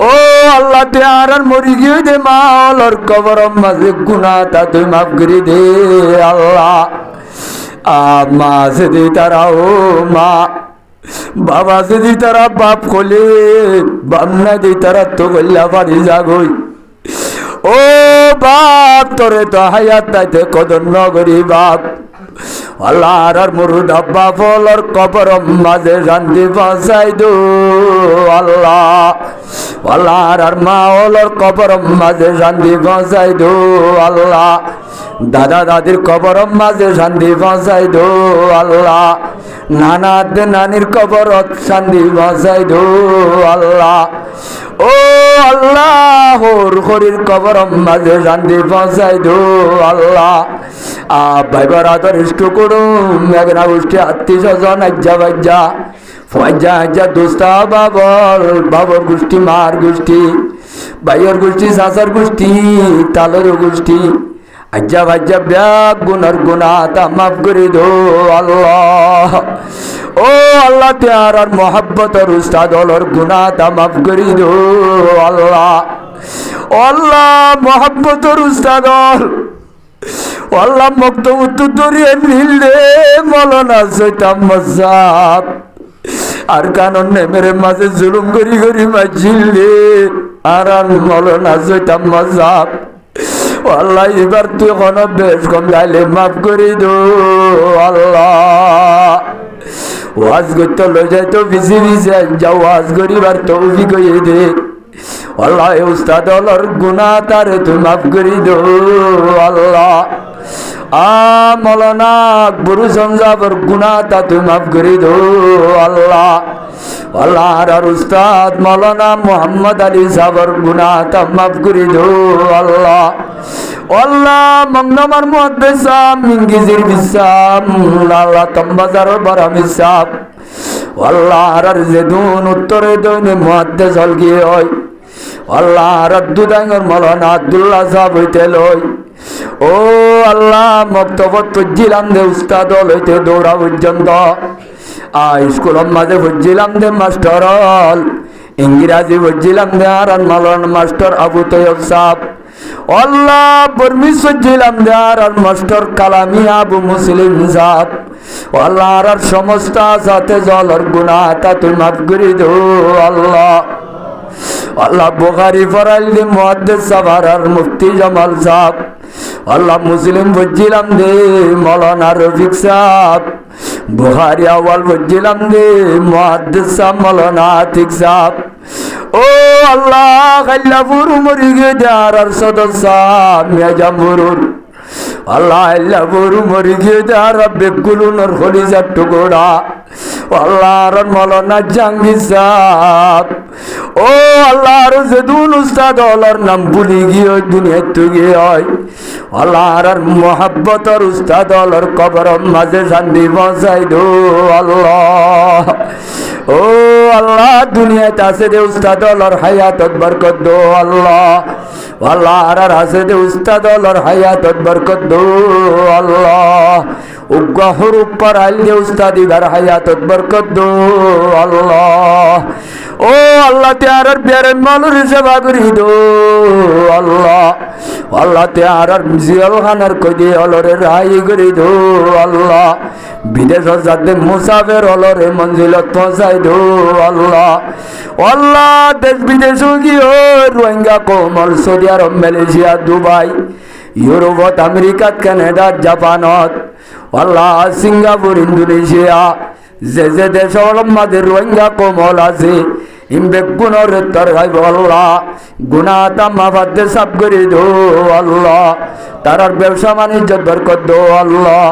ও আল্লাহ তুই আর মরি গিয়ে দে মালর কবর মাঝে গুনাহ তা তুই মাফ করে দে আল্লাহ মা সেদি তারা ও মা বাবা যদি তারা বাপ খোলে বাপ না দি তারা তো গল্লা পারি যাগই ও বাপ তোরে তো হায়াত তাইতে কদর নগরী বাপ আল্লাহর আর মুরুদা বাপলর কবর মাঝে শান্তি বাঁচাই দো আল্লাহ আল্লাহর আর মা ওলর কবর মাঝে শান্তি বাঁচাই দো আল্লাহ দাদা দাদির কবর মাঝে শান্তি বাঁচাই দো আল্লাহ নানা নানির কবর শান্তি বাঁচাই দো আল্লাহ ও আল্লাহ হরির কবর মাঝে শান্তি বাঁচাই দো আল্লাহ ভাই বরাদর ইষ্ট করুন মেঘনা গোষ্ঠী আত্মীয় স্বজন আজ্জা বাজ্জা দোস্তা বাবর গোষ্ঠী মার গোষ্ঠী ভাইয়ের গোষ্ঠী চাচার গোষ্ঠী তালের গোষ্ঠী আজ্জা বাজ্জা ব্যাগ গুনার গুনা তা মাফ করে দো আল্লাহ ও আল্লাহ প্যার আর মোহাব্বতর উস্তাদ অলর গুনা তা মাফ করে দো আল্লাহ আল্লাহ মোহাব্বতর উস্তাদ আল্লাহ মুক্ত উত্তর দরিয়ে নিলে মলনা সৈতাম মজাব আর কানন নেমের মাঝে জুলুম করি করি মাঝিলে আর মলনা সৈতাম মজাব আল্লাহ এবার তুই কোন বেশ কম গাইলে মাফ করি দো আল্লাহ ওয়াজ করতে লই যাই তো বিজি বিজি যাও ওয়াজ করিবার তৌফিক হইয়ে দে আল্লাহ উস্তাদ অলর গুনাহ তারে তুই মাফ করি দো আল্লাহ মৌলানা গুরু সমজাবর গুনাহ তা তুই মাফ করি দো আল্লাহ আল্লাহ আর উস্তাদ মৌলানা মোহাম্মদ আলী সাবর গুনাহ তা মাফ করি দো আল্লাহ আল্লাহ মংনমার মুহাদ্দিস সাহেব মিঙ্গিজির বিসাম আল্লাহ তম্বাজার বরামি সাহেব আল্লাহ আর জেদুন উত্তরে দইনে মুহাদ্দিস হল গিয়ে হয় আল্লাহ রদ্দু দাঙ্গর মৌলানা আব্দুল্লাহ সাহেব হইতে লই ও আল্লাহ মক্তবত পড়ছিলাম দে উস্তাদ হইতে দৌড়া পর্যন্ত স্কুলের মাঝে পড়ছিলাম দে মাস্টার ইংরাজি পড়ছিলাম দে আর মৌলানা মাস্টার আবু তৈয়ব সাহেব আল্লাহ বর্মিস পড়ছিলাম দে আর মাস্টার কালামি আবু মুসলিম সাহেব আল্লাহ আর সমস্ত সাথে জলর গুনাহ তা তুই মাফ করে দো আল্লাহ আল্লাহ বুখারী ফরাইলি মুহাদ্দিস সাহাবার আর মুফতি জামাল সাহেব আল্লাহ মুসলিম বুঝছিলাম দে মৌলানা রফিক সাহেব বুখারী আওয়াল বুঝছিলাম দে মুহাদ্দিস সাহেব মৌলানা আতিক সাহেব ও আল্লাহ খাল্লাপুর মরি গে দার সদস্য মিয়াজামুরুর আল্লাহ আল্লাহ বরু মরি গিয়ে দার বেগুলুনর খলিজার টুকরা আল্লাহ আর মৌলানা জাহাঙ্গীর সাহেব ও আল্লাহ আর জেদুন উস্তাদ ওলার নাম ভুলি গিয়ে দুনিয়ায় তো গিয়ে হয় আল্লাহ আর মোহাব্বতর উস্তাদ ওলার কবর মাঝে শান্তি পৌঁছাই দো আল্লাহ ও আল্লাহ দুনিয়াতে আছে দে উস্তাদ ওলার হায়াতত বরকত দো আল্লাহ আল্লাহ আর আছে দে উস্তাদ ওলার হায়াতত বরকত দো আল্লাহ উগ্র হুরুপ पर আইলে উস্তাদি ঘর হায়াতত বরকত দো আল্লাহ ও আল্লাহ তেয়ার প্যারে মানুষ সেবা করি দো আল্লাহ আল্লাহ তেয়ার জিয়াল খানার কইদি অলরে রাই করি দো আল্লাহ বিদেশ যাতে মুসাফের অলরে মঞ্জিলত পৌঁছাই দো আল্লাহ আল্লাহ দেশ বিদেশ গিয়ে রোহিঙ্গা কোমল সৌদি আরব মালয়েশিয়া দুবাই ইউরোপত আমেরিকাত কানাডা জাপানত আল্লাহ সিঙ্গাপুর ইন্দোনেশিয়া যে যে দেশ মাঝে রোহিঙ্গা কোমল আছে ইমবে গুণর তর গাইব আল্লাহ গুণা তামাবাদে সাফ করে দো আল্লাহ তারার ব্যবসা বাণিজ্য বরকত দো আল্লাহ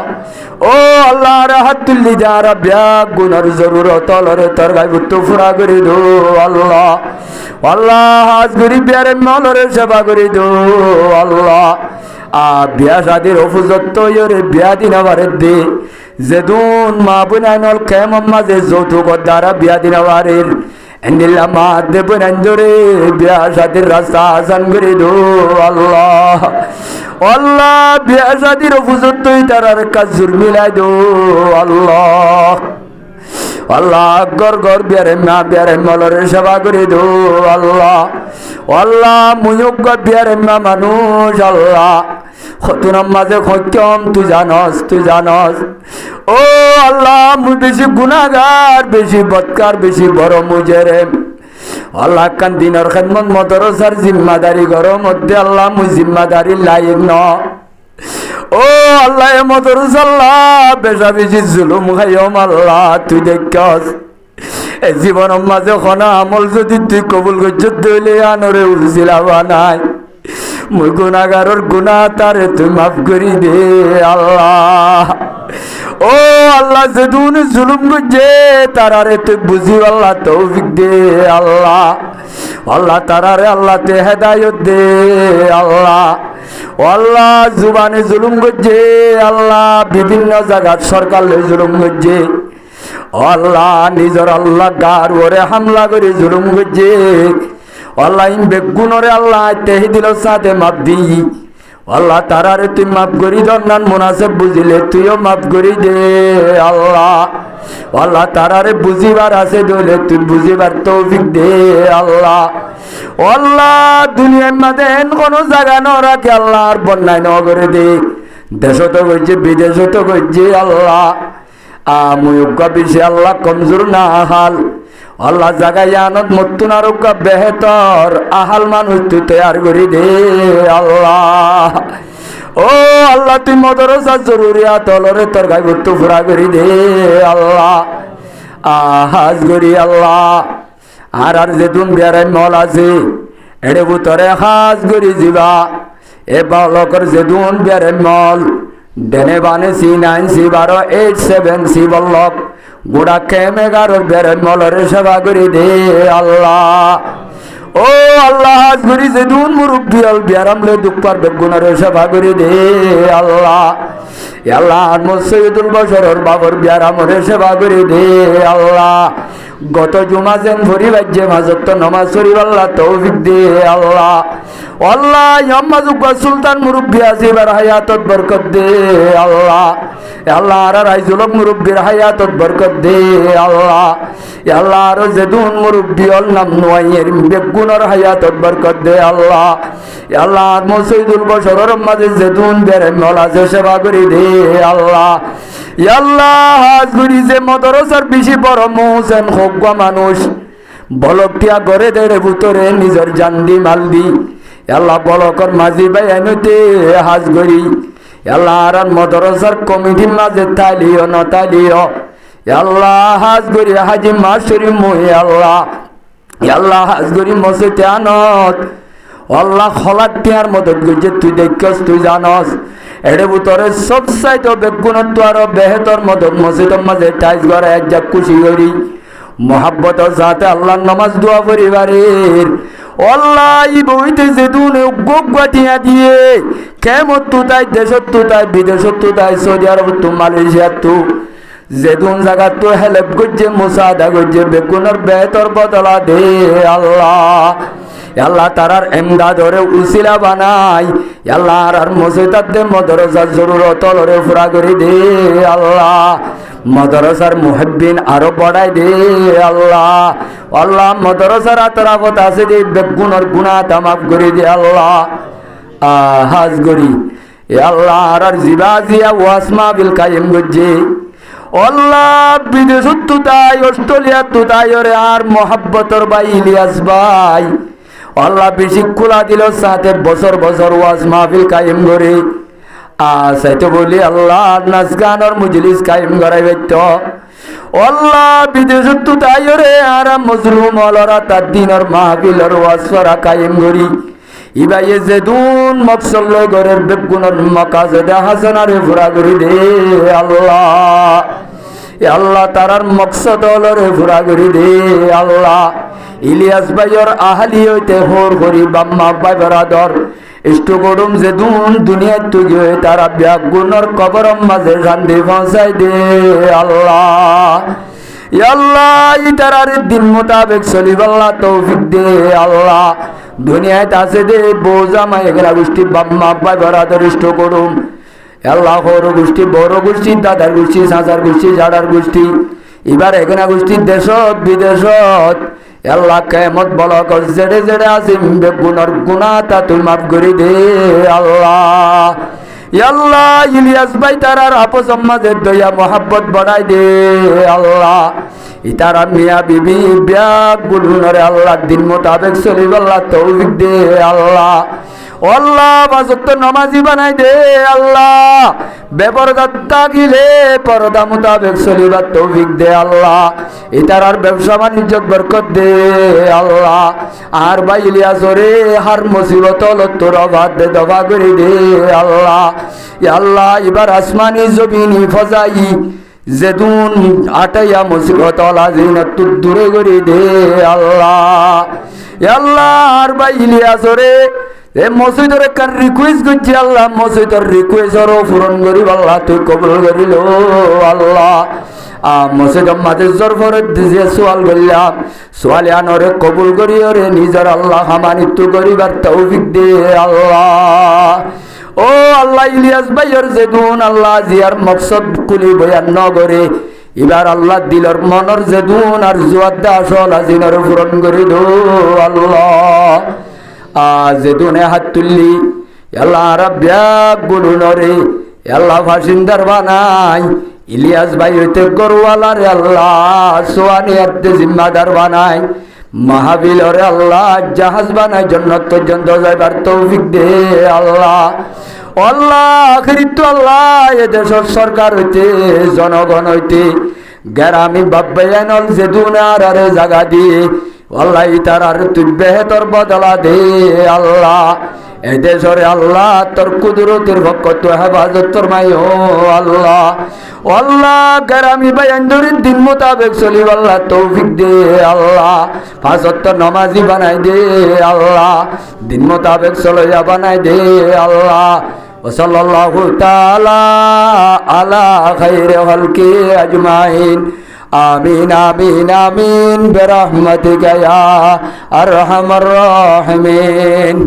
ও আল্লাহ হাত তুললি যারা ব্যাগ গুণর জরুরত অলরে তর গাইব তো ফুরা করে দো আল্লাহ আল্লাহ হাজ গরিব বিয়ারে মলরে সেবা করে দো আল্লাহ বিয়া শাদির অফুজত্ব ইয়রে বিয়া দিন আবারে দে যেদুন মা বুনাইনল কেমন মাঝে যৌতুক দ্বারা বিয়া দিন আবারের এন্ডিল্লা মা দেবন এঞ্জরে বিয়া শাদির রাস্তা আসান করে দো আল্লাহ আল্লাহ বিয়া শাদির অফুজত্বই তারার কাজ জুর মিলাই দো আল্লাহ আল্লাহ গর গর বিয়ারে মলরে সেবা করে দো আল্লাহ আল্লাহ মুয়ুগ বিয়ারে মানুষ আল্লাহ খতুনার মাঝে খত্যম তুই জানস ও আল্লাহ মুই বেশি গুনাহগার বেশি বদকার বেশি বড় মুজেরেম আল্লাহ কান দিনের খেদমত মদরসার জিম্মাদারি গরম মধ্যে আল্লাহ মুই জিম্মাদারি লাইক ন ও আল্লাহ মদরস আল্লাহ বেশা বেশি জুলুম খাইম আল্লাহ তুই দেখছস জীবনের মাঝে খনা আমল যদি তুই কবুল করছ দইলে আনরে উলছিলাবা নাই মুই গুনাহগারর গুনাহ তারে তুই মাফ করি দে আল্লাহ ও আল্লাহ যেদুন জুলুম করছে তারারে তুই বুঝি আল্লাহ তৌফিক দে আল্লাহ আল্লাহ তারারে আল্লাহ তে হেদায়ত দে আল্লাহ আল্লাহ জুবানে জুলুম করছে আল্লাহ বিভিন্ন জায়গার সরকার জুলুম করছে আল্লাহ নিজর আল্লাহ গার ওরে হামলা করে জুলুম করছে আল্লাহ ইন বেগুনরে আল্লাহ তেহি দিল সাথে মাপ দি আল্লাহ তারারে তুই মাফ করি দন্নান মুনাসেব বুঝিলে তুইও মাফ করি দে আল্লাহ আল্লাহ তারারে বুঝিবার আছে দলে তুই বুঝিবার তৌফিক দে আল্লাহ আল্লাহ দুনিয়ার মাঝে কোনো জায়গা ন রাখে আল্লাহ আর বন্যায় ন করে দে দেশত করছে বিদেশত করছে আল্লাহ মুয়ুগ বেশি আল্লাহ কমজোর না হাল আল্লাহ জাগাই আনত মতুন আরোগ্য বেহতর আহাল মানুষ তুই তৈয়ার করি দে আল্লাহ ও আল্লাহ তুই মদরসা জরুরিয়া তলরে তোর গাই ভর্তু ফুরা করি দে আল্লাহ আহাজ করি আল্লাহ আর যেতুন বেড়াই মল আছে এড়ে বুতরে হাজ করি যাবা এ বালকর যেতুন বেড়াই মল ডেনে বানে C9C1287C বল্লভ গোড়া কেমে গারোর বেড়ে মলরে সেবা করি দে আল্লাহ ও আল্লাহ হাজ করি যে দুন মুরব্বী অল বিয়ারামলে দুঃখ পারবে গুণারে সেবা করি দে আল্লাহ আল্লাহ সৈয়দুল বশরর বাবর বিয়ারামরে সেবা করি দে আল্লাহ গত জুমা যেন ভরি বাজ্যে মাজত নমাজ শরীফ আল্লাহ তৌফিক দে আল্লাহ আল্লাহ ইয়াম্মাজুক সুলতান মুরব্বী আসিবার হায়াতত বরকত দে আল্লাহ আল্লাহ আর রাইজুলক মুরব্বীর হায়াতত বরকত দে আল্লাহ আল্লাহ আর যেদুন মুরব্বী অল নাম নোয়াইয়ের বেগুনর হায়াতত বরকত দে আল্লাহ আল্লাহ আর মসজিদুল বশরর মাঝে যেদুন বেরে মলা যে সেবা করি দে আল্লাহ আল্লাহ হাজ করি যে মদরসার বেশি বড় মোহসেন হোক মানুষ বলকটিয়া গড়ে দেড়ে ভিতরে নিজের জান্দি মালদি আল্লাহ বলকর মাঝি ভাই আনতে হাজ করি আল্লাহ আর মদরসার কমিটির মাঝে তালিও নতালিও আল্লাহ হাজ করি হাজি মাসুরি মই আল্লাহ আল্লাহ হাজ করি মসজিদে আনত আল্লাহ খলাক টিয়ার মদত গেছে তুই দেখছস তুই জানস এড়ে ভিতরে সব চাইতে বেগুণত্ব আরো বেহতর মদত মসজিদের মাঝে টাইজ করে এক যা খুশি করি মোহাব্বত সাথে আল্লাহ নামাজ দোয়া পরিবারের আল্লাহ ই বইতে যেদুন গোটিয়া দিয়ে কেমন তু তাই দেশত তু তাই বিদেশত তু তাই সৌদি আরব তু মালয়েশিয়া তু যেদুন জায়গা তো হেল্প করছে মুসাদা করছে বেগুনের বেহতর বদলা দে আল্লাহ আল্লাহ তারার এমদাদরে উসিলা বানাই আল্লাহ আর মসজিদাত দে মদরসার জরুরত লরে ফুরা করে দে আল্লাহ মদরসার মুহিব্বিন আরো বড়াই দে আল্লাহ আল্লাহ মদরসার আতরাফত আছে দে বেগুনের গুনাহ তামাফ করে দে আল্লাহ হাজ করি আল্লাহ আর জিবাজিয়া ওয়াসমা বিল কায়েম গজ্জে আল্লাহ বিদেশত তু তাই অস্ট্রেলিয়া তু তাই ওরে আর মোহাব্বতর ভাই ইলিয়াস ভাই আল্লাহ বেশি খোলা দিল সাথে বছর বছর ওয়াজ মাহফিল কায়েম করে সাইতো বলি আল্লাহ নাচ গানের মজলিস কায়েম করাই তো আল্লাহ বিদেশত তু তাই ওরে আর মজলুম অলরা তার দিনের মাহফিলের ওয়াজ করা কায়েম করি ইবাইয়ে যেদুন মকসল ঘরের বেগুনের মকাজেদে হাসানারে ফুরা করি দে আল্লাহ আল্লাহ তারার মকসদ হলরে ফুরা করি দে আল্লাহ ইলিয়াস ভাইয়ের আহালি হইতে হোর করি বাম্মা ভাই বরাদর ইষ্টু গরম যেদুন দুনিয়ায় তুই হয়ে তারা ব্যাগুনের কবরম মাঝে শান্তি পৌঁছাই দে আল্লাহ আল্লাহ ইতারার দিন মোতাবেক চলিব আল্লাহ তৌফিক দে আল্লাহ দুনিয়ায় আছে দে বোঝা মাই এগুলা গোষ্ঠী বাম্মা ভাই বরাদর ইষ্ট করুম আল্লাহ বড় গোষ্ঠী বড় গোষ্ঠী দাদার গোষ্ঠী সাঁচার গোষ্ঠী ঝাড়ার গোষ্ঠী এবার এখানে গোষ্ঠীর দেশত বিদেশত আল্লাহ কেমত বল জেড়ে জেড়ে আসিম বেগুনর গুণাতা তুই মাফ করি দে আল্লাহ। আল্লাহ ইলিয়াস ভাই তারার আপস আম্মাদের দয়া মোহাব্বত বাড়াই দে আল্লাহ। ইতারা মিয়া বিবি ব্যাগ গুলুনরে আল্লাহ দিন মোতাবেক চলিব আল্লাহ তৌফিক দে আল্লাহ। আল্লাহ বাজত নামাজি বানাই দে আল্লাহ। বেপরদা থাকিলে পরদা মোতাবেক চলিবার তৌফিক দে আল্লাহ। ইতারার ব্যবসা বাণিজ্য বরকত দে আল্লাহ। আর ভাই ইলিয়াসরে হার মুসিবত তোর অবাদ দে দফা করে দে আল্লাহ। আল্লাহ এবার আসমানি জমিনি ফজাই যেদুন আটাইয়া মুসিবত লাজিনত দূরে করে দে আল্লাহ। আল্লাহ আর ভাই ইলিয়াসরে এ মসজিদের কার রিকোয়েস্ট করছি আল্লাহ, মসজিদের রিকোয়েস্টর পূরণ করিব আল্লাহ, তুই কবুল করিল আল্লাহ। মসজিদের মাঝে জরফরে দিয়ে সোয়াল করলাম, সোয়াল আনরে কবুল করি রে নিজের আল্লাহ হামানিত্ব করিবার তৌফিক দে আল্লাহ। ও আল্লাহ ইলিয়াস ভাইয়ের যেদুন আল্লাহ জিয়ার মকসদ কুলি বয়ান নগরে এবার আল্লাহ দিলর মনর যেদুন আর জুয়াদ আসল আজিনর পূরণ করি দো আল্লাহ। যেদুনে হাত তুললি আল্লাহ রাব্যাক গুলুনরে আল্লাহ ফাসিন্দার বানাই ইলিয়াস ভাই হইতে গরুওয়ালার আল্লাহ সোয়ানি আর্তে জিম্মাদার বানাই মাহাবিলরে আল্লাহ জাহাজ বানাই জন্নত পর্যন্ত যাইবার তৌফিক দে আল্লাহ। আল্লাহ আখিরি তো আল্লাহ এদেশের সরকার হইতে জনগণ হইতে গ্রামী বাব্বাইনল যেদুন আর জায়গা দিয়ে আল্লাহ তার তুই বেহতর বদলা দে আল্লাহ। এদেশরে আল্লাহ তোর কুদরতের পক্ষ তো হেফাজত তোর মাই ও আল্লাহ। আল্লাহ গ্রামী বাইন্দুরির দিন মোতাবেক চলিব আল্লাহ তৌফিক দে আল্লাহ। পাঁচত্ব নমাজি বানাই দে আল্লাহ, দিন মোতাবেক চলইয়া বানাই দে আল্লাহ। ওসল্লাল্লাহু তাআলা আলা খাইরি খালকি আজমাইন। আমিন আমিন আমিন বিরহমাতিকা ইয়া আরহামার রাহিমিন।